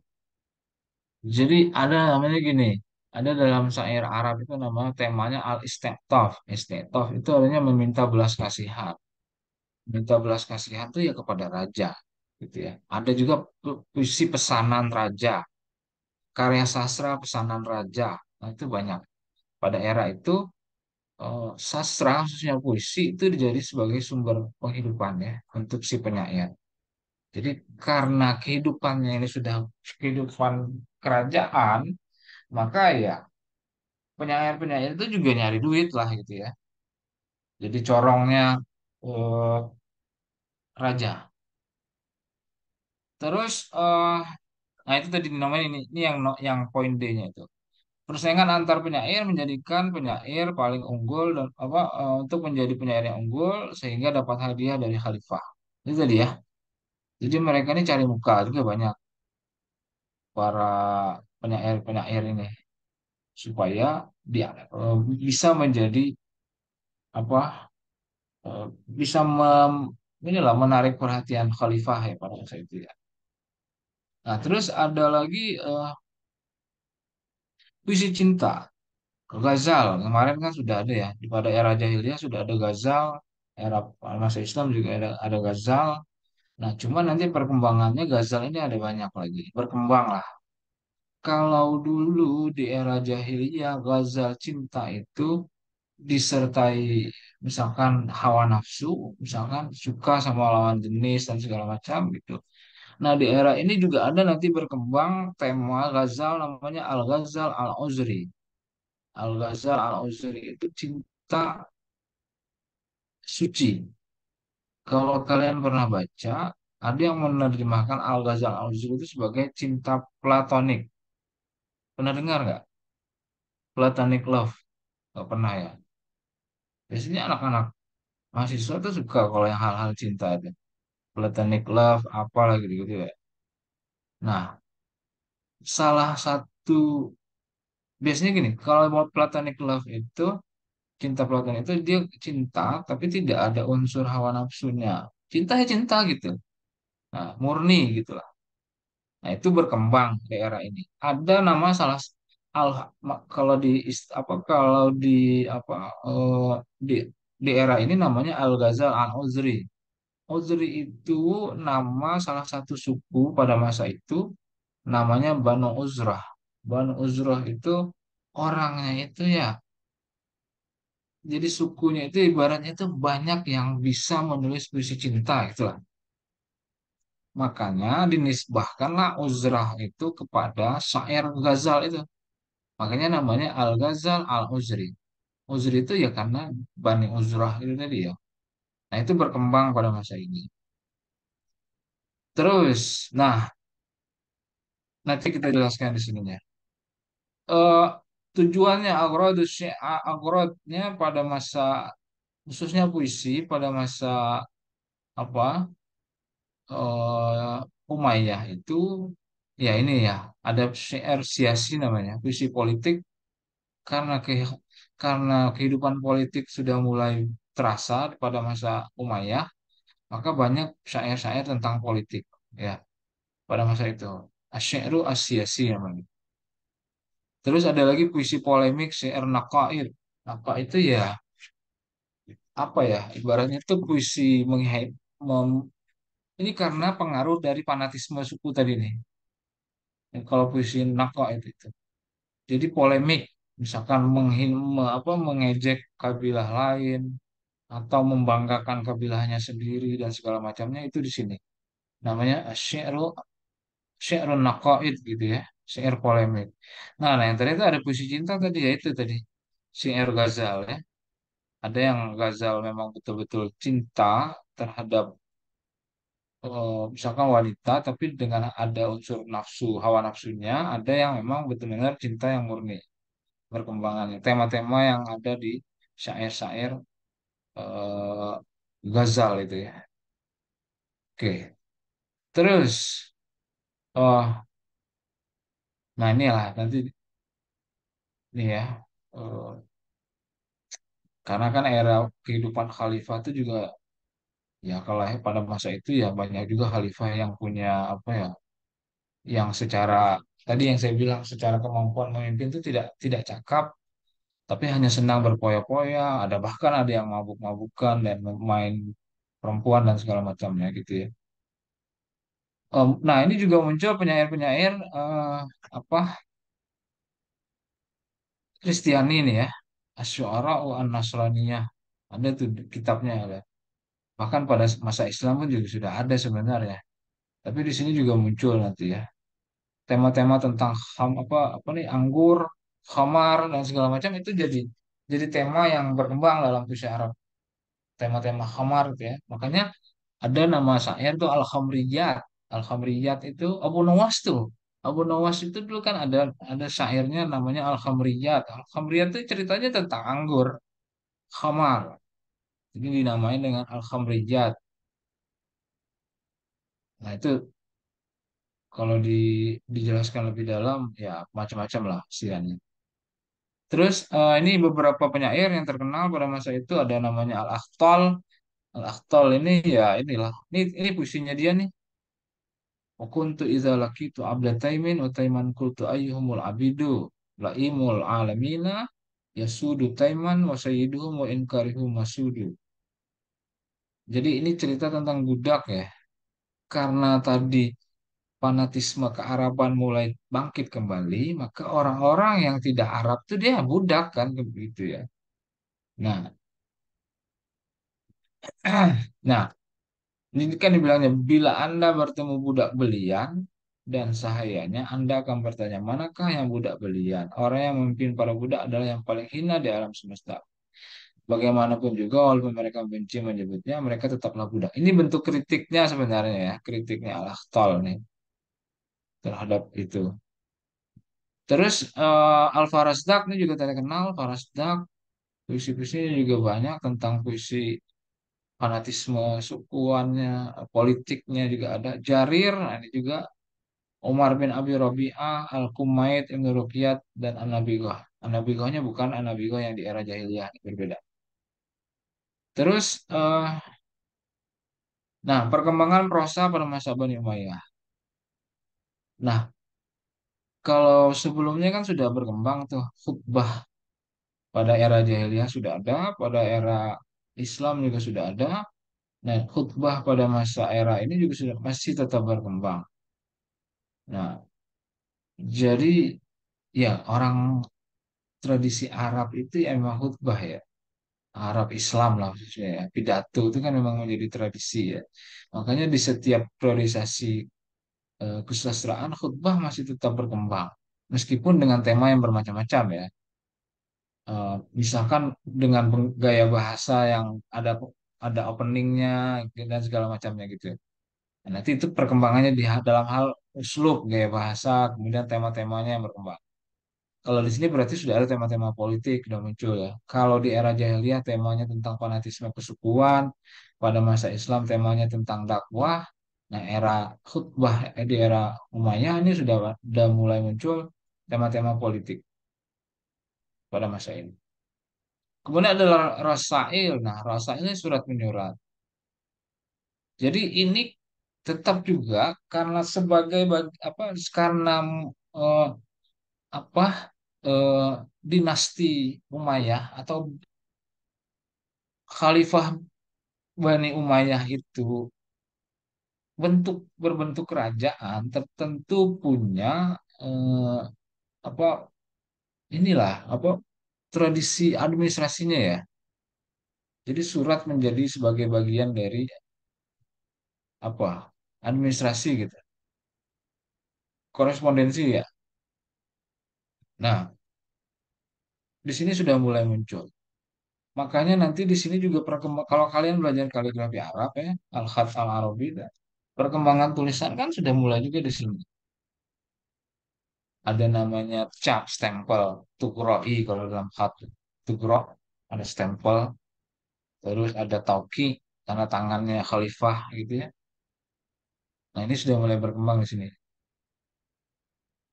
jadi ada namanya gini, ada dalam syair Arab itu namanya temanya al-istiqtaf. Istiqtaf itu artinya meminta belas kasihan. Meminta belas kasihan itu ya kepada raja. gitu ya. Ada juga puisi pesanan raja, karya sastra pesanan raja. Nah, itu banyak. Pada era itu sastra khususnya puisi itu dijadi sebagai sumber penghidupan ya untuk si penyair. Jadi karena kehidupannya ini sudah kehidupan kerajaan, maka ya penyair-penyair itu juga nyari duit lah gitu ya. Jadi corongnya eh, raja. Terus nah itu tadi namanya ini yang yang poin D-nya itu. Persaingan antar penyair menjadikan penyair paling unggul dan apa untuk menjadi penyair yang unggul sehingga dapat hadiah dari khalifah. Itu tadi ya. Jadi mereka ini cari muka juga banyak para penyair-penyair ini supaya dia bisa menjadi apa eh, bisa inilah menarik perhatian khalifah ya pada masa itu ya. Nah, terus ada lagi puisi cinta, ghazal. Kemarin kan sudah ada ya, di pada era jahiliyah sudah ada ghazal, era masa Islam juga ada ghazal. Nah, cuma nanti perkembangannya ghazal ini ada banyak lagi, berkembang lah. Kalau dulu di era jahiliyah ghazal cinta itu disertai misalkan hawa nafsu, misalkan suka sama lawan jenis dan segala macam gitu. Nah, di era ini juga ada nanti berkembang tema ghazal namanya Al-Ghazal Al-Uzri. Al-Ghazal Al-Uzri itu cinta suci. Kalau kalian pernah baca, ada yang menerjemahkan Al-Ghazal Al-Uzri itu sebagai cinta platonik. Pernah dengar nggak? Platonic love. Nggak pernah ya? Biasanya anak-anak mahasiswa tuh suka kalau yang hal-hal cinta itu. Platonic love, apalah gitu-gitu ya. Nah, salah satu, biasanya gini, kalau mau platonic love itu, cinta platonik itu dia cinta, tapi tidak ada unsur hawa nafsunya. Cinta ya cinta gitu. Nah, murni gitu lah. Nah, itu berkembang di era ini. Ada nama salah al kalau di kalau di apa di di era ini namanya Al-Ghazal Al-Uzri. Uzri itu nama salah satu suku pada masa itu namanya Banu Uzrah. Banu Uzrah itu orangnya itu ya. Jadi sukunya itu ibaratnya itu banyak yang bisa menulis puisi cinta gitu lah. Makanya dinisbahkanlah Uzrah itu kepada syair Ghazal itu. Makanya namanya Al-Ghazal Al-Uzri. Uzri itu ya karena Bani Uzrah itu tadi ya. Nah itu berkembang pada masa ini. Terus, nah nanti kita jelaskan di sininya. Eh, tujuannya agrodnya pada masa khususnya puisi pada masa apa Umayyah itu ya ini ya ada syair siasi namanya puisi politik karena karena kehidupan politik sudah mulai terasa pada masa Umayyah maka banyak syair-syair tentang politik ya pada masa itu asyairu asyasi namanya. Terus ada lagi puisi polemik syair naqaid. Apa itu ya apa ya ibaratnya itu puisi ini karena pengaruh dari fanatisme suku tadi nih. Kalau puisi naqaid itu. Jadi polemik, misalkan mengejek kabilah lain atau membanggakan kabilahnya sendiri dan segala macamnya itu di sini. Namanya syi'run naqaid gitu ya, syair polemik. Nah, yang tadi itu ada puisi cinta tadi ya itu tadi. Syair ghazal ya. Ada yang ghazal memang betul-betul cinta terhadap misalkan wanita tapi dengan ada unsur nafsu, hawa nafsunya, ada yang memang betul-benar cinta yang murni. Perkembangannya. Tema-tema yang ada di syair-syair eh, Ghazal itu ya. Oke, terus, oh, nah inilah nanti nih ya, eh, karena kan era kehidupan khalifah itu juga ya kalau pada masa itu ya banyak juga khalifah yang punya apa ya, yang secara tadi yang saya bilang secara kemampuan memimpin itu tidak cakap, tapi hanya senang berpoya-poya. Ada bahkan ada yang mabuk-mabukan dan main perempuan dan segala macamnya gitu ya. Nah, ini juga muncul penyair-penyair apa Kristiani nih ya, Asy'ara wa An-Nasraniyah. Ada tuh kitabnya ada. Bahkan pada masa Islam pun juga sudah ada sebenarnya. Tapi di sini juga muncul nanti ya tema-tema tentang apa nih anggur, khamar dan segala macam itu jadi tema yang berkembang dalam puisi Arab. Tema-tema khamar gitu ya. Makanya ada nama syair tuh Al-Khamriyat. Al-Khamriyat itu Abu Nawas tuh. Abu Nawas itu dulu kan ada syairnya namanya Al-Khamriyat. Al-Khamriyat itu ceritanya tentang anggur, khamar. Jadi dinamain dengan Al-Khamriyat. Nah, itu kalau dijelaskan lebih dalam ya macam-macam lah isiannya. Terus ini beberapa penyair yang terkenal pada masa itu ada namanya Al-Akhtal. Al-Akhtal ini ya inilah. Ini puisinya dia nih. Wa kuntu idza laqitu abda taimin wa taiman qultu ayyuhumul abidu laimul alamina yasudu taiman wa sayyiduhum wa inkarihum masudu. Jadi ini cerita tentang budak ya. Karena tadi fanatisme kearaban mulai bangkit kembali, maka orang-orang yang tidak Arab itu dia budak kan begitu ya. Nah, nah, ini kan dibilangnya bila Anda bertemu budak belian dan sahayanya Anda akan bertanya manakah yang budak belian? Orang yang memimpin para budak adalah yang paling hina di alam semesta. Bagaimanapun juga walaupun mereka benci menyebutnya, mereka tetaplah budak. Ini bentuk kritiknya sebenarnya ya, kritiknya Al-Akhtal nih terhadap itu. Terus Al-Farazdak ini juga terkenal, Farazdak puisi-puisinya juga banyak tentang puisi fanatisme sukuannya, politiknya juga ada. Jarir, nah ini juga Umar bin Abi Rabi'ah, Al-Kumaid, Ibn Ruqyat, dan An-Nabighah. An-Nabighahnya bukan An-Nabighah yang di era jahiliyah, berbeda. Terus, nah perkembangan prosa pada masa Bani Umayyah. Nah, kalau sebelumnya kan sudah berkembang tuh khutbah pada era jahiliyah sudah ada, pada era Islam juga sudah ada. Nah, khutbah pada masa era ini juga sudah masih tetap berkembang. Nah, jadi ya orang tradisi Arab itu ya memang khutbah ya. Arab Islam lah khususnya ya. Pidato itu kan memang menjadi tradisi ya. Makanya di setiap priorisasi kesusastraan khutbah masih tetap berkembang. Meskipun dengan tema yang bermacam-macam ya. Misalkan dengan gaya bahasa yang ada openingnya dan segala macamnya gitu ya. Nah, nanti itu perkembangannya dalam hal uslub, gaya bahasa, kemudian tema-temanya yang berkembang. Kalau di sini berarti sudah ada tema-tema politik sudah muncul ya. Kalau di era jahiliyah temanya tentang fanatisme kesukuan, pada masa Islam temanya tentang dakwah. Nah, era khutbah di era Umayyah ini sudah mulai muncul tema-tema politik pada masa ini. Kemudian adalah Rasail. Nah, Rasail ini surat menyurat. Jadi ini tetap juga karena sebagai apa karena eh, apa eh, dinasti Umayyah atau Khalifah Bani Umayyah itu berbentuk kerajaan tertentu punya eh, apa inilah apa tradisi administrasinya ya. Jadi surat menjadi sebagai bagian dari apa administrasi gitu, korespondensi ya. Nah, di sini sudah mulai muncul. Makanya nanti di sini juga kalau kalian belajar kaligrafi Arab ya, Al-Khat Al-Arabi, perkembangan tulisan kan sudah mulai juga di sini. Ada namanya cap stempel tukroi kalau dalam khat tukro ada stempel, terus ada tauki tanda tangannya khalifah gitu ya. Nah, ini sudah mulai berkembang di sini.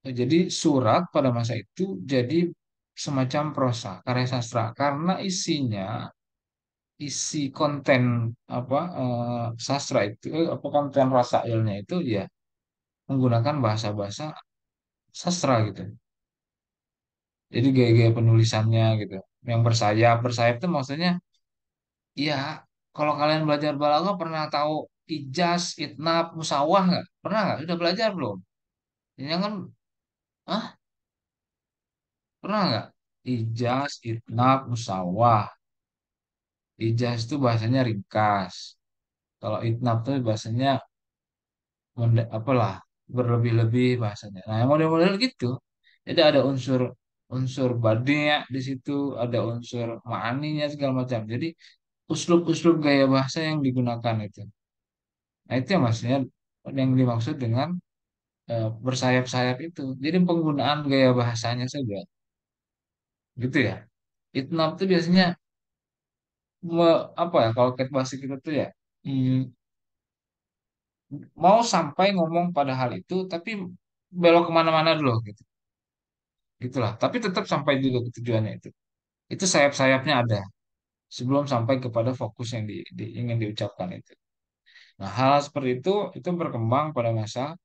Nah, jadi surat pada masa itu jadi semacam prosa karya sastra karena isi konten apa sastra itu apa konten rasailnya itu ya menggunakan bahasa-bahasa sastra gitu. Jadi gaya-gaya penulisannya gitu. Yang bersayap, bersayap itu maksudnya ya kalau kalian belajar balaghah pernah tahu ijaz, itnab, musawah nggak? Pernah nggak? Sudah belajar belum? Ini kan, ah, pernah nggak? Ijaz, itnab, musawah. Ijaz itu bahasanya ringkas. Kalau itnab itu bahasanya apalah berlebih-lebih bahasanya. Nah, yang model-model gitu. Jadi ada unsur unsur badinya di situ, ada unsur ma'aninya segala macam. Jadi uslub-uslub gaya bahasa yang digunakan itu. Nah, itu yang maksudnya yang dimaksud dengan bersayap-sayap itu. Jadi penggunaan gaya bahasanya saja, gitu ya. Itnab itu biasanya apa ya kalau kita bahasa kita tuh ya, hmm, mau sampai ngomong pada hal itu, tapi belok kemana-mana dulu gitu. Gitulah. Tapi tetap sampai juga ke tujuannya itu. Itu sayap-sayapnya ada sebelum sampai kepada fokus yang ingin diucapkan itu. Nah, hal seperti itu berkembang pada masa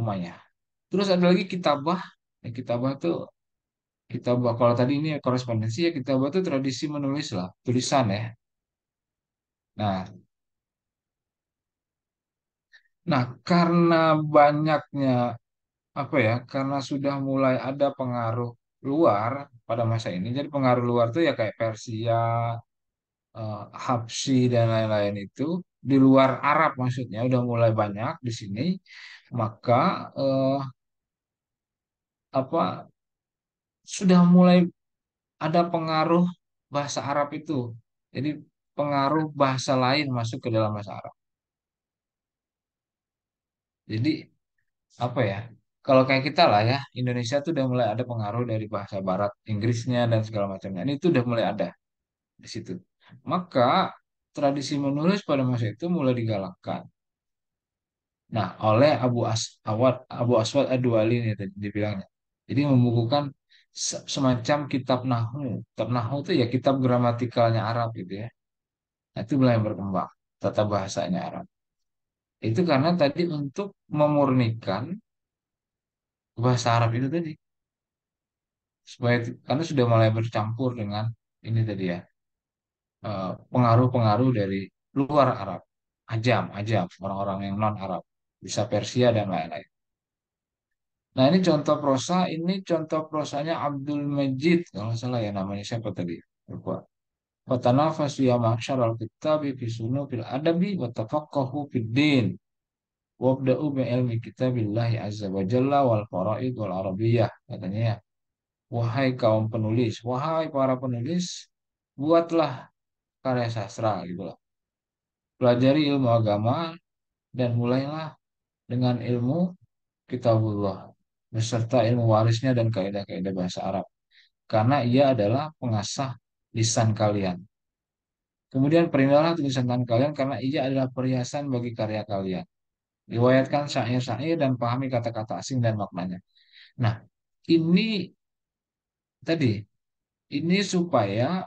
Umayyah. Terus ada lagi kitabah. Ya, kitabah itu kitabah kalau tadi ini korespondensi ya kitabah itu tradisi menulis lah, tulisan ya. Nah, nah karena banyaknya apa ya? Karena sudah mulai ada pengaruh luar pada masa ini. Jadi pengaruh luar tuh ya kayak Persia, Habsyi dan lain-lain itu di luar Arab maksudnya udah mulai banyak di sini, maka apa sudah mulai ada pengaruh bahasa Arab itu. Jadi pengaruh bahasa lain masuk ke dalam bahasa Arab. Jadi apa ya? Kalau kayak kita lah ya, Indonesia tuh udah mulai ada pengaruh dari bahasa Barat, Inggrisnya dan segala macamnya. Ini tuh udah mulai ada di situ. Maka tradisi menulis pada masa itu mulai digalakkan. Nah, oleh Abu Aswad Ad-Duali ini tadi dibilangnya. Jadi membukukan semacam kitab Nahwu. Kitab Nahwu itu ya kitab gramatikalnya Arab gitu ya. Nah, itu mulai berkembang tata bahasanya Arab. Itu karena tadi untuk memurnikan bahasa Arab itu tadi supaya karena sudah mulai bercampur dengan ini tadi ya pengaruh-pengaruh dari luar Arab, ajam, orang-orang yang non Arab, bisa Persia dan lain-lain. Nah, ini contoh prosa, ini contoh prosanya Abdul Majid, kalau nggak salah ya namanya siapa tadi? Lupa. Fatanafasu ya ma'syaral kitabi fi sunufil adabi wa tafaqahu fid din. Wabda'u bi ilmi kitabillahi azza wa jalla wal faraid wal arabiyyah. Katanya ya, wahai kaum penulis, wahai para penulis, buatlah karya sastra gitu lah. Pelajari ilmu agama dan mulailah dengan ilmu kitabullah beserta ilmu warisnya dan kaidah-kaidah bahasa Arab. Karena ia adalah pengasah lisan kalian. Kemudian perindahlah tulisan tangan kalian karena ia adalah perhiasan bagi karya kalian. Riwayatkan syair-syair dan pahami kata-kata asing dan maknanya. Nah, ini tadi, ini supaya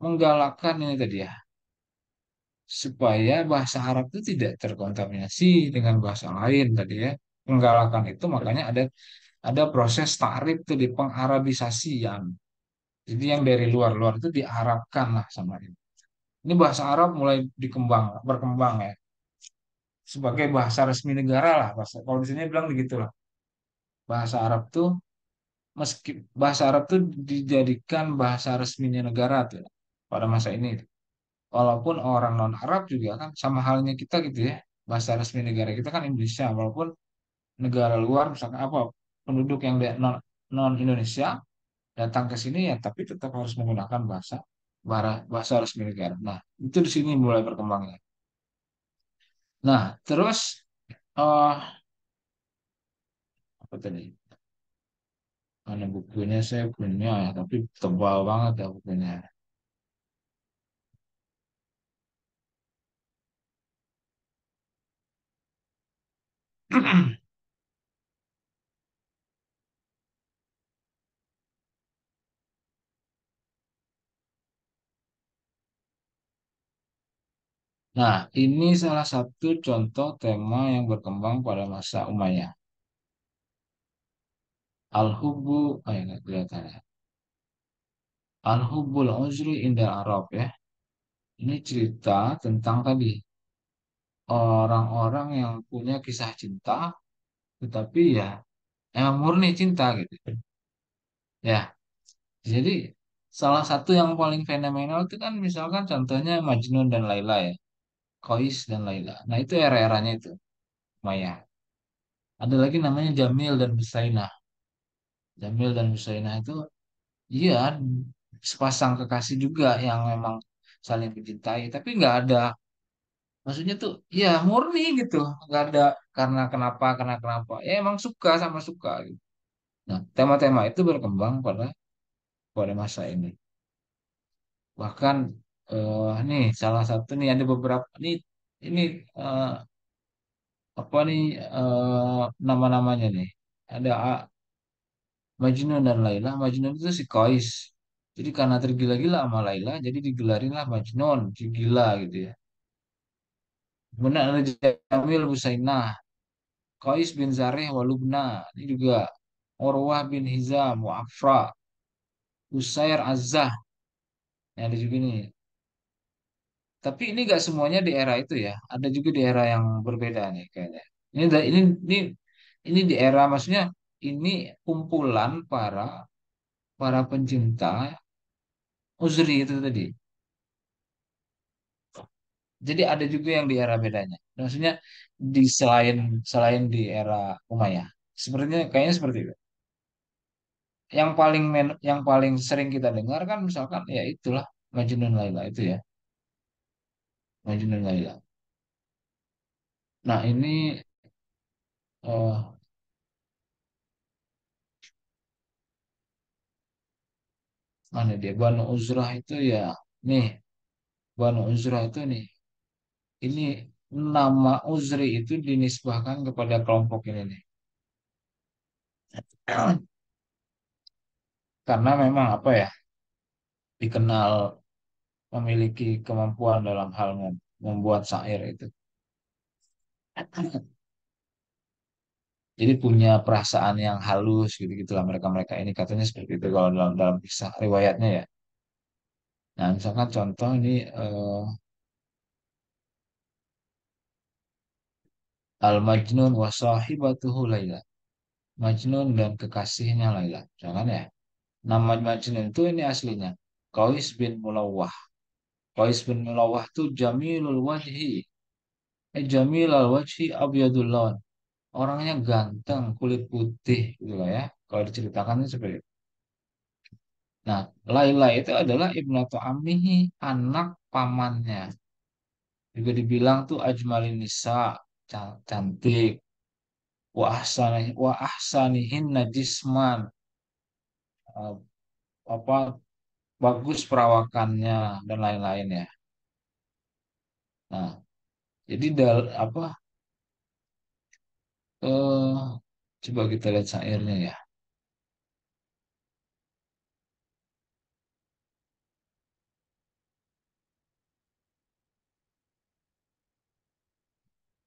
menggalakkan ini tadi ya, supaya bahasa Arab itu tidak terkontaminasi dengan bahasa lain tadi ya. Menggalakkan itu makanya ada proses takrib itu di pengarabisasian. Jadi yang dari luar-luar itu diarabkan lah sama ini. Ini bahasa Arab mulai berkembang ya sebagai bahasa resmi negara lah. Kalau di sini bilang begitu lah. Bahasa Arab tuh meski bahasa Arab tuh dijadikan bahasa resminya negara tuh pada masa ini. Walaupun orang non Arab juga kan sama halnya kita gitu ya. Bahasa resmi negara kita kan Indonesia. Walaupun negara luar misalkan apa penduduk yang non non Indonesia datang ke sini ya, tapi tetap harus menggunakan bahasa resmi negara. Nah, itu di sini mulai berkembangnya. Nah, terus eh apa tadi? Mana bukunya saya punya ya, tapi tebal banget ya bukunya. Nah, ini salah satu contoh tema yang berkembang pada masa Umayyah. Al-Hubbu, ya nggak kelihatan ya. Al-Hubbul Uzri Indal Arab ya. Ini cerita tentang tadi. orang-orang yang punya kisah cinta, tetapi ya emang murni cinta gitu. Ya, jadi salah satu yang paling fenomenal itu kan misalkan contohnya Majnun dan Laila ya, Qais dan Laila. Nah itu era-eranya itu, Maya. Ada lagi namanya Jamil dan Husainah. Jamil dan Husainah itu, iya, sepasang kekasih juga yang memang saling mencintai, tapi nggak ada, maksudnya tuh, ya murni gitu, nggak ada karena kenapa, ya emang suka sama suka gitu. Nah, tema-tema itu berkembang pada pada masa ini. Bahkan nih salah satu nih ada beberapa nih ini eh, apa nih nama-namanya nih. Ada Majnun dan Laila. Majnun itu si Kois. Jadi karena tergila-gila sama Laila, jadi digelarinlah Majnun, si gila gitu ya. Kemudian ada Jamil Busainah, Qais bin Zareh Walubna, ini juga Urwah bin Hizam, Wa'afra, Usair Azzah, yang ada juga nih. Tapi ini gak semuanya di era itu ya. Ada juga di era yang berbeda nih kayaknya. Ini ini di era, maksudnya ini kumpulan para para pencinta Uzri itu tadi. Jadi ada juga yang di era bedanya. Maksudnya di selain selain di era Umayyah. Sepertinya kayaknya seperti itu. Yang paling sering kita dengar kan misalkan ya itulah Majnun Laila itu ya. Majnun Laila. Nah, ini eh mana dia Banu Uzrah itu ya. Nih, Banu Uzrah itu nih. Ini nama Uzri itu dinisbahkan kepada kelompok ini nih. Karena memang apa ya? Dikenal memiliki kemampuan dalam hal membuat syair itu. Jadi punya perasaan yang halus gitu gitulah mereka-mereka ini katanya seperti itu kalau dalam dalam kisah riwayatnya ya. Nah, misalkan contoh ini Al-Majnun wa sahibatuhu Laila. Majnun dan kekasihnya Laila. Misalkan ya. Nama Majnun itu ini aslinya Qais bin Mulawah. Qais bin Mulawah itu Jamilul Wajhi. Jamil al-Wajhi Abiyadul Lawan. Orangnya ganteng, kulit putih gitu lah ya. Kalau diceritakan itu seperti itu. Nah, Laila itu adalah ibnatu ammihi, anak pamannya. Juga dibilang tuh ajmalin nisa, cantik, wa ahsanihin najisman, eh, apa bagus perawakannya dan lain-lain ya. Nah, jadi apa coba kita lihat syairnya ya.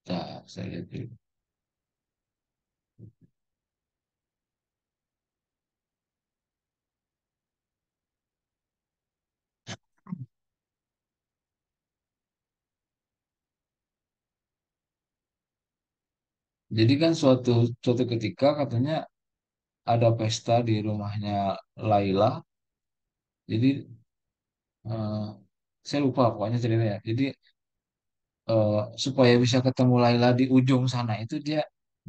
Nah, saya lihat dulu. Jadi kan suatu suatu ketika katanya ada pesta di rumahnya Laila. Jadi eh, saya lupa pokoknya ceritanya. Jadi eh, supaya bisa ketemu Laila di ujung sana itu dia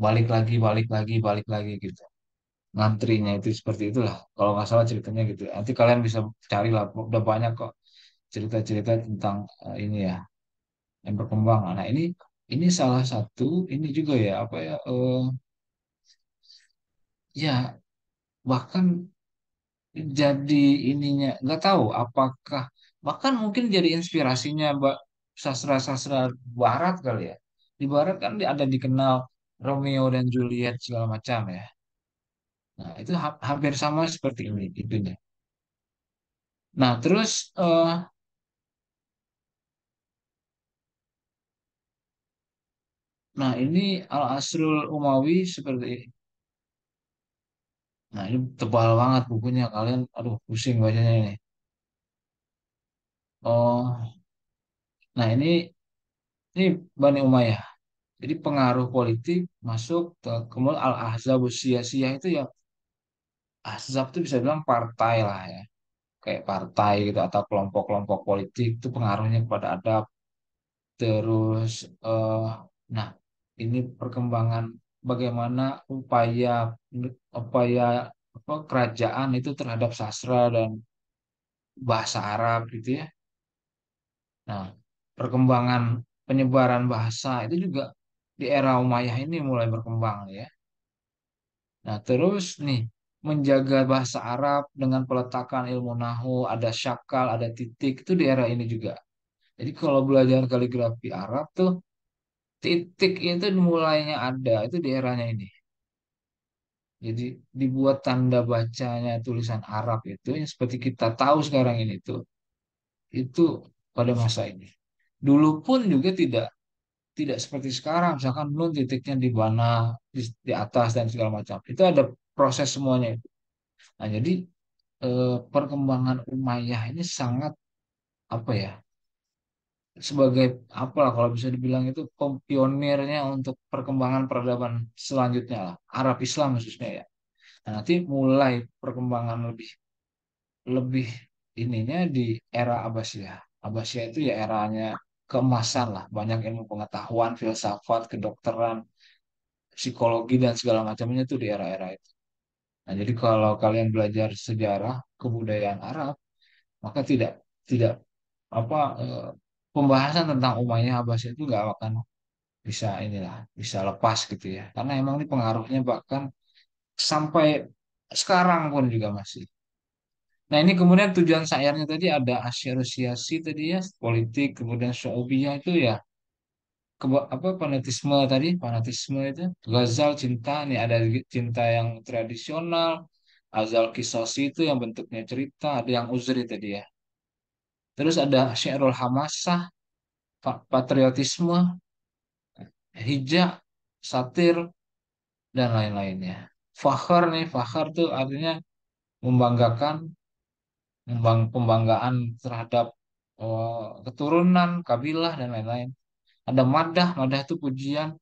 balik lagi gitu. Ngantrinya itu seperti itulah. Kalau nggak salah ceritanya gitu. Nanti kalian bisa cari lah. Udah banyak kok cerita-cerita tentang ini ya yang berkembang. Nah ini salah satu ini juga ya apa ya ya bahkan jadi ininya nggak tahu apakah bahkan mungkin jadi inspirasinya sastra-sastra Barat kali ya. Di Barat kan ada dikenal Romeo dan Juliet segala macam ya. Nah itu hampir sama seperti ini itunya. Nah terus nah ini Al Asrul Umawi seperti nah ini tebal banget bukunya kalian aduh pusing bacanya ini. Oh, nah ini Ini Bani Umayyah. Jadi pengaruh politik masuk kemudian Al-Ahzab Siyasiyah itu ya, Ahzab itu bisa bilang partai lah ya, kayak partai gitu atau kelompok-kelompok politik itu pengaruhnya kepada adab. Terus eh nah, ini perkembangan bagaimana upaya upaya kerajaan itu terhadap sastra dan bahasa Arab gitu ya. Nah, perkembangan penyebaran bahasa itu juga di era Umayyah ini mulai berkembang ya. Nah, terus nih menjaga bahasa Arab dengan peletakan ilmu nahu, ada syakal, ada titik itu di era ini juga. Jadi kalau belajar kaligrafi Arab tuh titik itu mulainya ada itu di eranya ini. Jadi dibuat tanda bacanya tulisan Arab itu yang seperti kita tahu sekarang ini tuh itu pada masa ini. Dulu pun juga tidak tidak seperti sekarang, misalkan nun titiknya di mana, di atas dan segala macam. Itu ada proses semuanya itu. Nah, jadi perkembangan Umayyah ini sangat apa ya? Sebagai apalah kalau bisa dibilang itu pionirnya untuk perkembangan peradaban selanjutnya lah, Arab Islam khususnya ya. Nah, nanti mulai perkembangan lebih lebih ininya di era Abbasiyah. Abbasiyah itu ya eranya keemasan lah, banyak ilmu pengetahuan, filsafat, kedokteran, psikologi dan segala macamnya itu di era-era itu. Nah, jadi kalau kalian belajar sejarah kebudayaan Arab, maka tidak tidak apa pembahasan tentang Umayyah Abbasiyah itu nggak akan bisa inilah bisa lepas gitu ya. Karena emang ini pengaruhnya bahkan sampai sekarang pun juga masih. Nah, ini kemudian tujuan syairnya tadi ada asosiasi tadi ya, politik, kemudian sya'ubiyah itu ya apa fanatisme tadi, fanatisme itu, Ghazal cinta nih ada cinta yang tradisional, Azal kisosi itu yang bentuknya cerita, ada yang uzri tadi ya. Terus ada syairul hamasah, patriotisme, hijab, satir dan lain-lainnya. Fakhar nih, fakhar tuh artinya membanggakan, pembanggaan terhadap keturunan, kabilah dan lain-lain. Ada madah, madah itu pujian,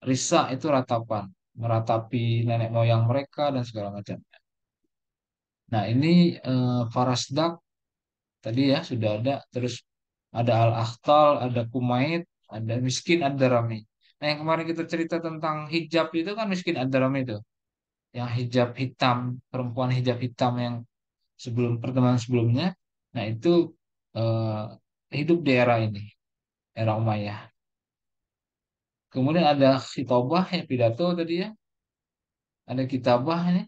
risa itu ratapan, meratapi nenek moyang mereka dan segala macam. Nah, ini Farasdak tadi ya sudah ada, terus ada Al-Akhtal, ada Kumait, ada Miskin Ad-Darami. Nah, yang kemarin kita cerita tentang hijab itu kan Miskin Ad-Darami itu, yang hijab hitam, perempuan hijab hitam yang sebelum pertemuan sebelumnya. Nah, itu hidup di era ini, era Umayyah. Kemudian ada khitobah ya pidato tadi ya, ada kitabah ini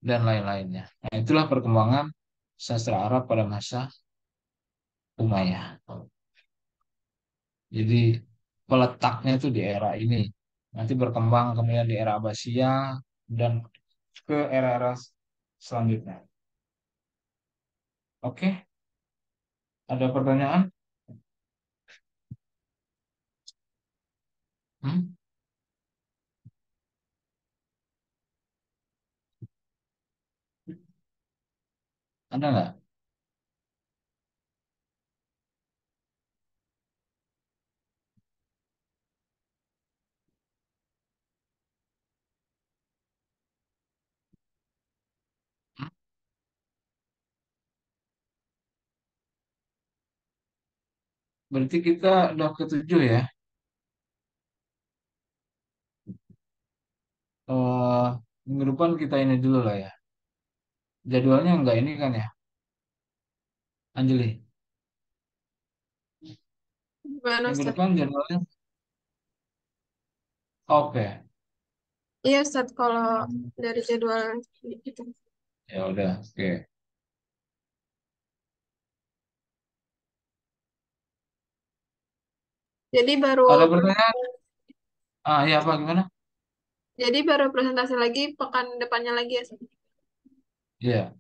dan lain-lainnya. Nah, itulah perkembangan sastra Arab pada masa Umayyah. Jadi peletaknya itu di era ini. Nanti berkembang kemudian di era Abbasiyah dan ke era-era selanjutnya. Oke, ada pertanyaan? Hmm? Ada nggak? Hmm? Berarti kita udah ketujuh ya. eh Minggu depan kita ini dulu lah ya. Jadwalnya nggak ini kan ya, Anjali? Gimana, Minggu Ustaz? depan jadwalnya. Oke. Iya, Ustaz, kalau dari jadwal itu. Ya udah, oke. Jadi baru Ada pertanyaan? Ya apa gimana? jadi baru presentasi lagi pekan depannya lagi ya, Ustaz? Iya,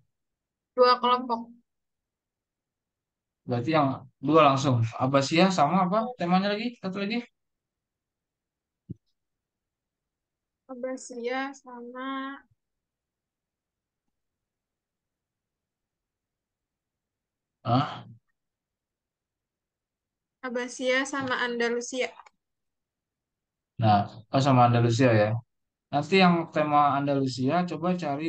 Dua kelompok. berarti yang dua langsung. Abbasiyah sama apa? Temanya lagi? Satu lagi? Abbasiyah sama Ah, Abbasiyah sama Andalusia. Nah, oh sama Andalusia ya. Nanti yang tema Andalusia coba cari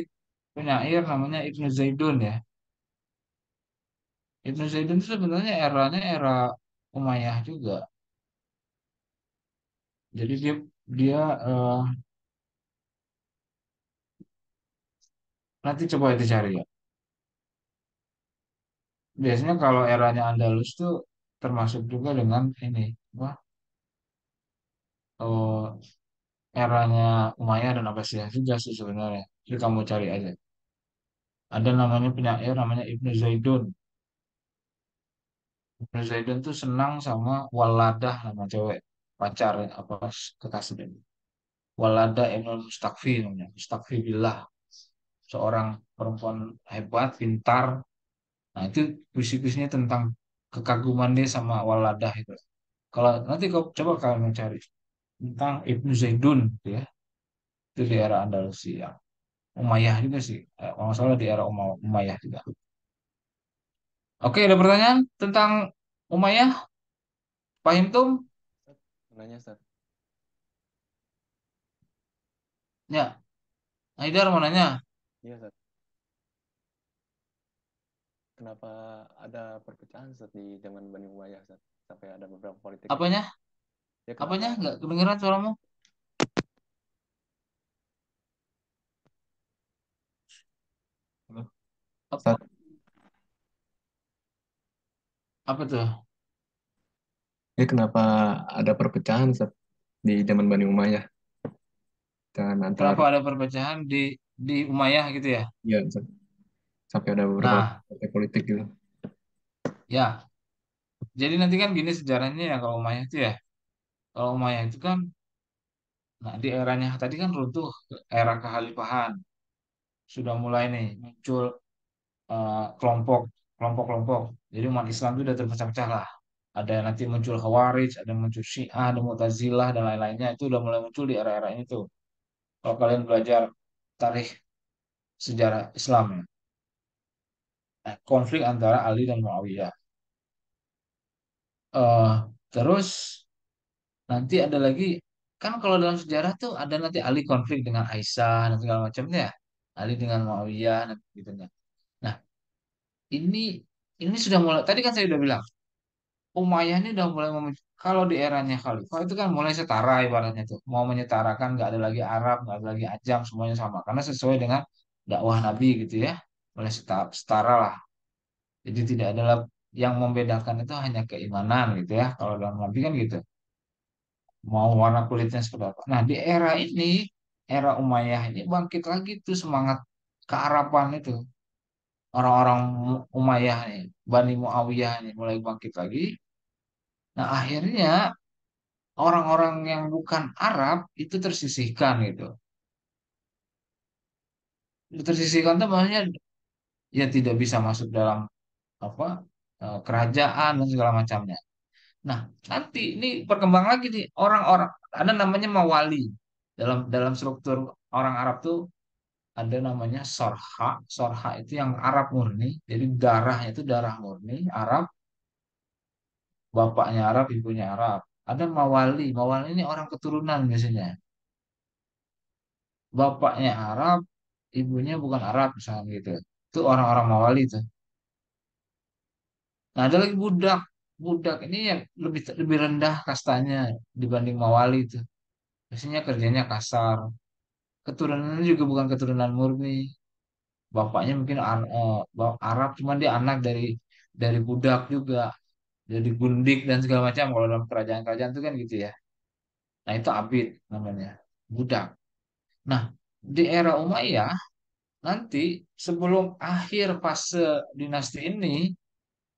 penyair namanya Ibnu Zaidun ya. Ibnu Zaidun itu sebenarnya eranya era Umayyah juga. Jadi dia dia eh, nanti coba itu cari ya. Biasanya kalau eranya Andalus tuh termasuk juga dengan ini, wah, eranya Umayyah dan Abbasiyah juga sih sebenarnya. Jadi kamu cari aja. Ada namanya penyair namanya Ibnu Zaidun. Ibnu Zaidun tuh senang sama Waladah nama cewek pacar apa kekasih dia. Waladah Ibnu Mustakfi namanya. Mustakfi billah. Seorang perempuan hebat, pintar. Nah itu puisi-puisinya tentang kekaguman dia sama Waladah itu. Kalau nanti kau coba kalian mencari tentang Ibnu Zaidun gitu ya. Itu di era Andalusia. Umayyah juga sih. Kalau nggak salah di era Umayyah juga. Oke, ada pertanyaan tentang Umayyah? Pahim Tum? Nanya, Ustaz. Ya, Haidar mau nanya. Iya, Ustaz. Kenapa ada perpecahan Ustaz di zaman Bani Umayyah, Ustaz? Sampai ada beberapa politik gitu. Apanya? Ya Apanya? kenapa? Nggak kedengeran suaramu? Halo, Apa, Ustaz. apa tuh? Ya kenapa ada perpecahan Ustaz di zaman Bani Umayyah dan antar Kenapa ada perpecahan di Umayyah gitu ya? ya Ustaz. Sampai ada beberapa Nah, partai politik gitu. ya. Jadi nanti kan gini sejarahnya ya kalau Umayyah itu ya. Kalau Umayyah itu kan, nah di eranya tadi kan runtuh era kekhalifahan. Sudah mulai nih muncul kelompok kelompok-kelompok. Jadi umat Islam itu udah terpecah-pecah lah. Ada yang nanti muncul Khawarij, ada yang muncul Syiah, ada Mu'tazilah dan lain-lainnya itu udah mulai muncul di era-era ini tuh. Kalau kalian belajar tarikh sejarah Islam ya. Nah, konflik antara Ali dan Muawiyah. eh Terus nanti ada lagi kan kalau dalam sejarah tuh ada nanti Ali konflik dengan Aisyah dan segala macamnya. Ya. Ali dengan Muawiyah dan gitu. Nah, ini ini sudah mulai tadi kan saya udah bilang Umayyah ini udah mulai kalau di eranya Khalifah itu kan mulai setara ibaratnya tuh mau menyetarakan nggak ada lagi Arab nggak ada lagi Ajam semuanya sama karena sesuai dengan dakwah Nabi gitu ya mulai setara, setara lah jadi tidak ada yang membedakan itu hanya keimanan gitu ya kalau dalam Nabi kan gitu mau warna kulitnya seperti apa nah di era ini era Umayyah ini bangkit lagi tuh semangat kearapan itu orang-orang Umayyah nih Bani Muawiyah nih mulai bangkit lagi nah akhirnya orang-orang yang bukan Arab itu tersisihkan gitu. Tersisihkan itu maksudnya ya tidak bisa masuk dalam apa kerajaan dan segala macamnya. Nah, nanti ini berkembang lagi nih orang-orang ada namanya mawali. Dalam struktur orang Arab tuh ada namanya sorha. Sorha itu yang Arab murni. Jadi darahnya itu darah murni Arab, bapaknya Arab, ibunya Arab. Ada mawali. Mawali ini orang keturunan biasanya. Bapaknya Arab, ibunya bukan Arab misalnya gitu. Itu orang-orang Mawali itu. Nah, ada lagi budak. Budak ini yang lebih rendah kastanya dibanding Mawali itu. Biasanya kerjanya kasar. Keturunannya juga bukan keturunan murni. Bapaknya mungkin Arab, cuman dia anak dari budak juga, dari gundik dan segala macam. Kalau dalam kerajaan-kerajaan itu kan gitu ya. Nah, itu abid namanya, budak. Nah, di era Umayyah nanti sebelum akhir fase dinasti ini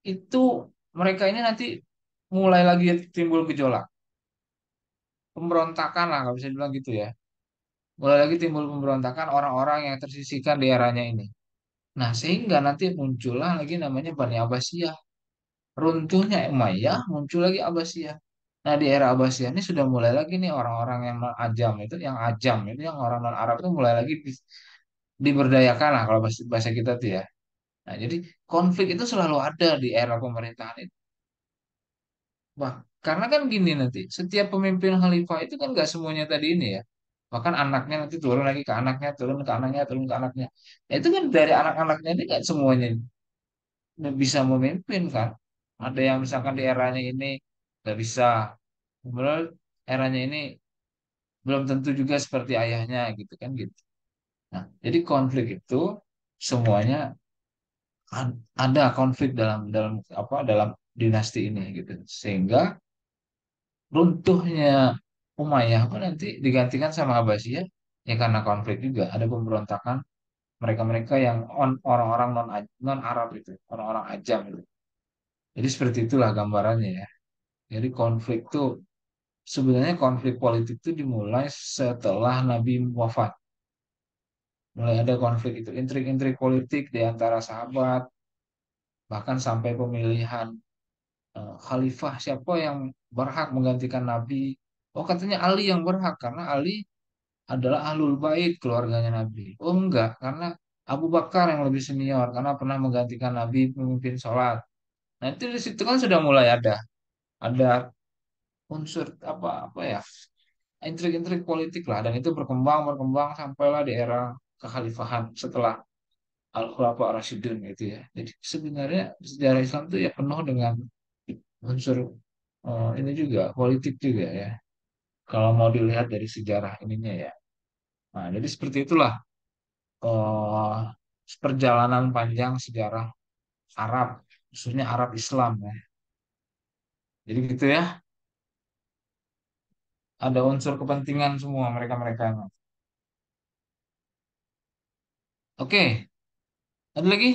itu mereka ini nanti mulai lagi timbul gejolak pemberontakan lah kalau bisa dibilang gitu ya mulai lagi timbul pemberontakan orang-orang yang tersisihkan di eranya ini nah sehingga nanti muncullah lagi namanya Bani Abbasiyah runtuhnya Umayyah muncul lagi Abbasiyah nah di era Abbasiyah ini sudah mulai lagi nih orang-orang yang non Ajam itu yang Ajam itu yang orang non Arab itu mulai lagi diberdayakan lah kalau bahasa bahasa kita tuh ya nah jadi konflik itu selalu ada di era pemerintahan itu Wah, karena kan gini nanti, setiap pemimpin khalifah itu kan nggak semuanya tadi ini ya. Bahkan anaknya nanti turun lagi ke anaknya, turun ke anaknya, turun ke anaknya. Ya, itu kan dari anak-anaknya ini nggak semuanya bisa memimpin kan. Ada yang misalkan di eranya ini nggak bisa, kemudian eranya ini belum tentu juga seperti ayahnya gitu kan gitu. Nah, jadi konflik itu semuanya ada konflik dalam dalam apa dalam dinasti ini gitu. Sehingga runtuhnya Umayyah pun nanti digantikan sama Abbasiyah ya karena konflik juga ada pemberontakan mereka-mereka yang orang-orang non Arab itu orang-orang Ajam itu. Jadi seperti itulah gambarannya ya. Jadi konflik itu sebenarnya konflik politik itu dimulai setelah Nabi wafat. Mulai ada konflik itu intrik-intrik politik di antara sahabat bahkan sampai pemilihan khalifah siapa yang berhak menggantikan Nabi. Oh katanya Ali yang berhak karena Ali adalah ahlul bait keluarganya Nabi. Oh enggak, karena Abu Bakar yang lebih senior karena pernah menggantikan Nabi memimpin sholat. Nah itu di situ kan sudah mulai ada unsur apa apa ya intrik-intrik politik lah dan itu berkembang berkembang sampailah di era kekhalifahan setelah Al-Khulafa Ar-Rasyidun gitu ya. Jadi sebenarnya sejarah Islam itu ya penuh dengan unsur ini juga politik juga ya. Kalau mau dilihat dari sejarah ininya ya. Nah, jadi seperti itulah eh, perjalanan panjang sejarah Arab, khususnya Arab Islam ya. Jadi gitu ya, ada unsur kepentingan semua mereka-mereka. Oke, ada lagi?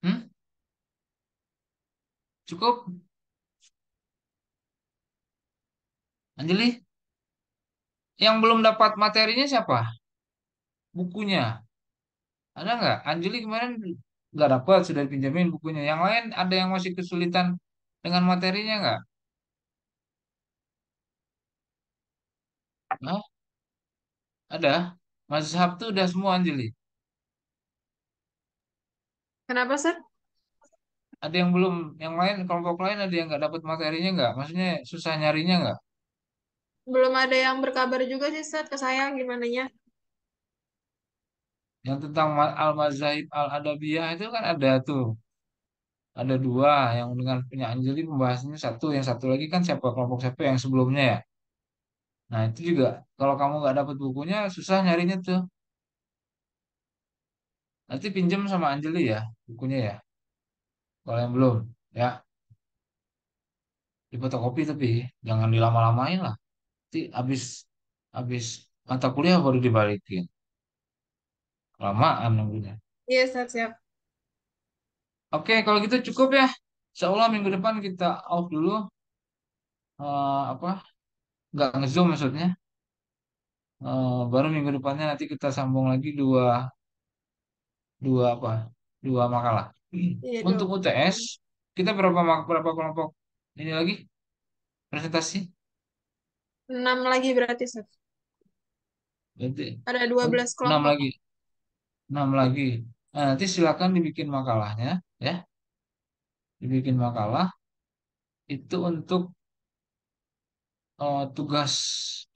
Hmm? Cukup? Anjali? Yang belum dapat materinya siapa? Bukunya. Ada nggak? Anjali kemarin nggak dapat, sudah pinjamin bukunya. Yang lain ada yang masih kesulitan dengan materinya nggak? Nah, ada. Mazhab tuh udah semua Anjali. Kenapa, Sir? Ada yang belum, yang lain kelompok lain ada yang nggak dapat materinya nggak? Maksudnya susah nyarinya nggak? Belum ada yang berkabar juga sih, Sir, ke saya gimana ya. Yang tentang Al-Mazahib Al-Adabiyah itu kan ada tuh. Ada dua yang dengan punya Anjali pembahasannya satu, yang satu lagi kan siapa kelompok siapa yang sebelumnya ya. Nah itu juga kalau kamu nggak dapat bukunya susah nyarinya tuh. Nanti pinjam sama Anjali ya bukunya ya. Kalau yang belum ya di fotokopi tapi jangan dilama-lamain lah. Nanti habis mata kuliah baru dibalikin. Lamaan nunggunya. Iya, Sir, siap. Oke kalau gitu cukup ya. Insya Allah minggu depan kita off dulu. Apa nggak ngezoom maksudnya. Baru minggu depannya nanti kita sambung lagi dua dua apa dua makalah. Iya, Untuk dong. UTS kita berapa kelompok ini lagi presentasi? 6 lagi berarti, Sir. Berarti Ada 12 enam kelompok. lagi, enam lagi. Nah, nanti silakan dibikin makalahnya, ya, dibikin makalah itu untuk tugas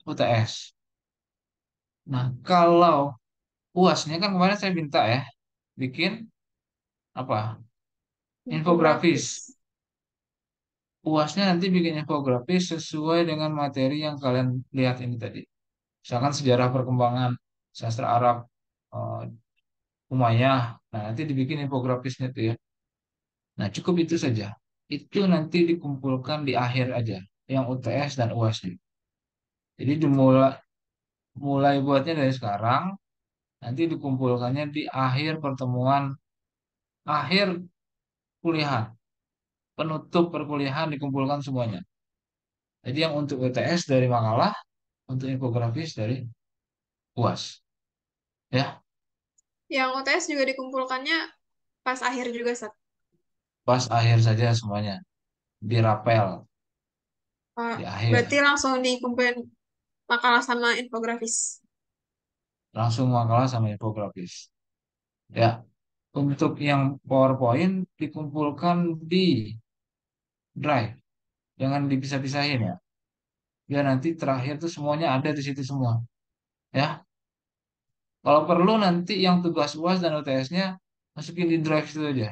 UTS. Nah, kalau UASnya kan kemarin saya minta ya, bikin apa? Infografis. Infografis. UASnya nanti bikin infografis sesuai dengan materi yang kalian lihat ini tadi. Misalkan sejarah perkembangan sastra Arab eh, Umayyah. Nah, nanti dibikin infografisnya tuh ya. Nah, cukup itu saja. Itu nanti dikumpulkan di akhir aja, yang UTS dan UAS. Jadi dimulai mulai buatnya dari sekarang, nanti dikumpulkannya di akhir pertemuan, akhir kuliahan, penutup perkuliahan dikumpulkan semuanya. Jadi yang untuk UTS dari makalah, untuk infografis dari UAS. Ya, Yang UTS juga dikumpulkannya pas akhir juga, Sir. pas akhir saja semuanya, dirapel Uh, di Berarti akhir. langsung dikumpulin makalah sama infografis. Langsung makalah sama infografis. Ya, Untuk yang PowerPoint dikumpulkan di Drive, jangan dipisah-pisahin ya. Biar nanti terakhir tuh semuanya ada di situ semua, ya. Kalau perlu nanti yang tugas UAS dan UTS-nya masukin di Drive itu aja.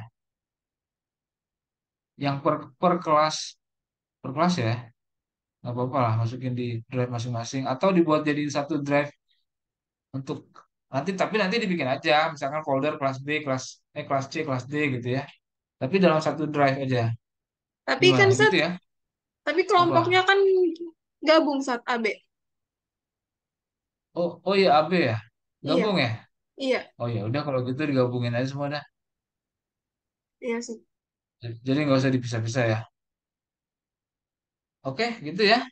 Yang per kelas ya, nggak apa-apa lah masukin di Drive masing-masing atau dibuat jadi satu Drive untuk nanti, tapi nanti dibikin aja misalkan folder kelas B, kelas C, kelas D gitu ya. Tapi dalam satu Drive aja. Tapi Gimana kan gitu Sat, ya? tapi kelompoknya Apa? kan gabung Sat AB. Oh iya AB ya. Iya, Gabung ya? iya, Oh ya udah kalau gitu digabungin aja semua dah. iya sih. Jadi nggak usah dipisah-pisah ya. Oke, gitu ya.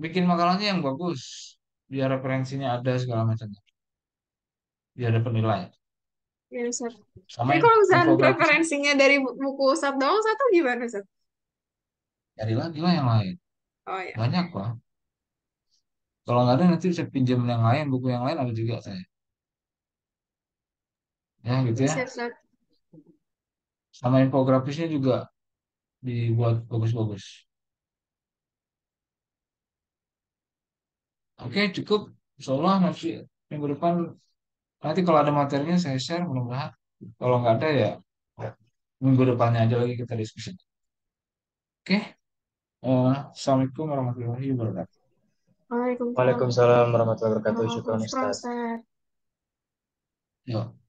Bikin makalahnya yang bagus. Biar referensinya ada segala macam. Biar ada penilaian. Iya Sat. Sama Tapi kalau misalnya infografisnya preferensinya dari buku Sat doang, Sat tuh gimana Sat? cari lagi lah yang lain. Oh ya, Banyak oke. kok. Kalau nggak ada nanti bisa pinjam yang lain, buku yang lain ada juga saya. Ya gitu Oke, ya. siap Sat. Sama infografisnya juga dibuat bagus-bagus. Oke, cukup. Insyaallah nanti minggu depan, nanti kalau ada materinya saya share mudah-mudahan. Kalau nggak ada ya minggu depannya aja lagi kita diskusi. Oke, Assalamualaikum warahmatullahi wabarakatuh. Waalaikumsalam. Waalaikumsalam warahmatullahi wabarakatuh. Syukran Waalaikumsalam, Ustaz. Sat. Yuk.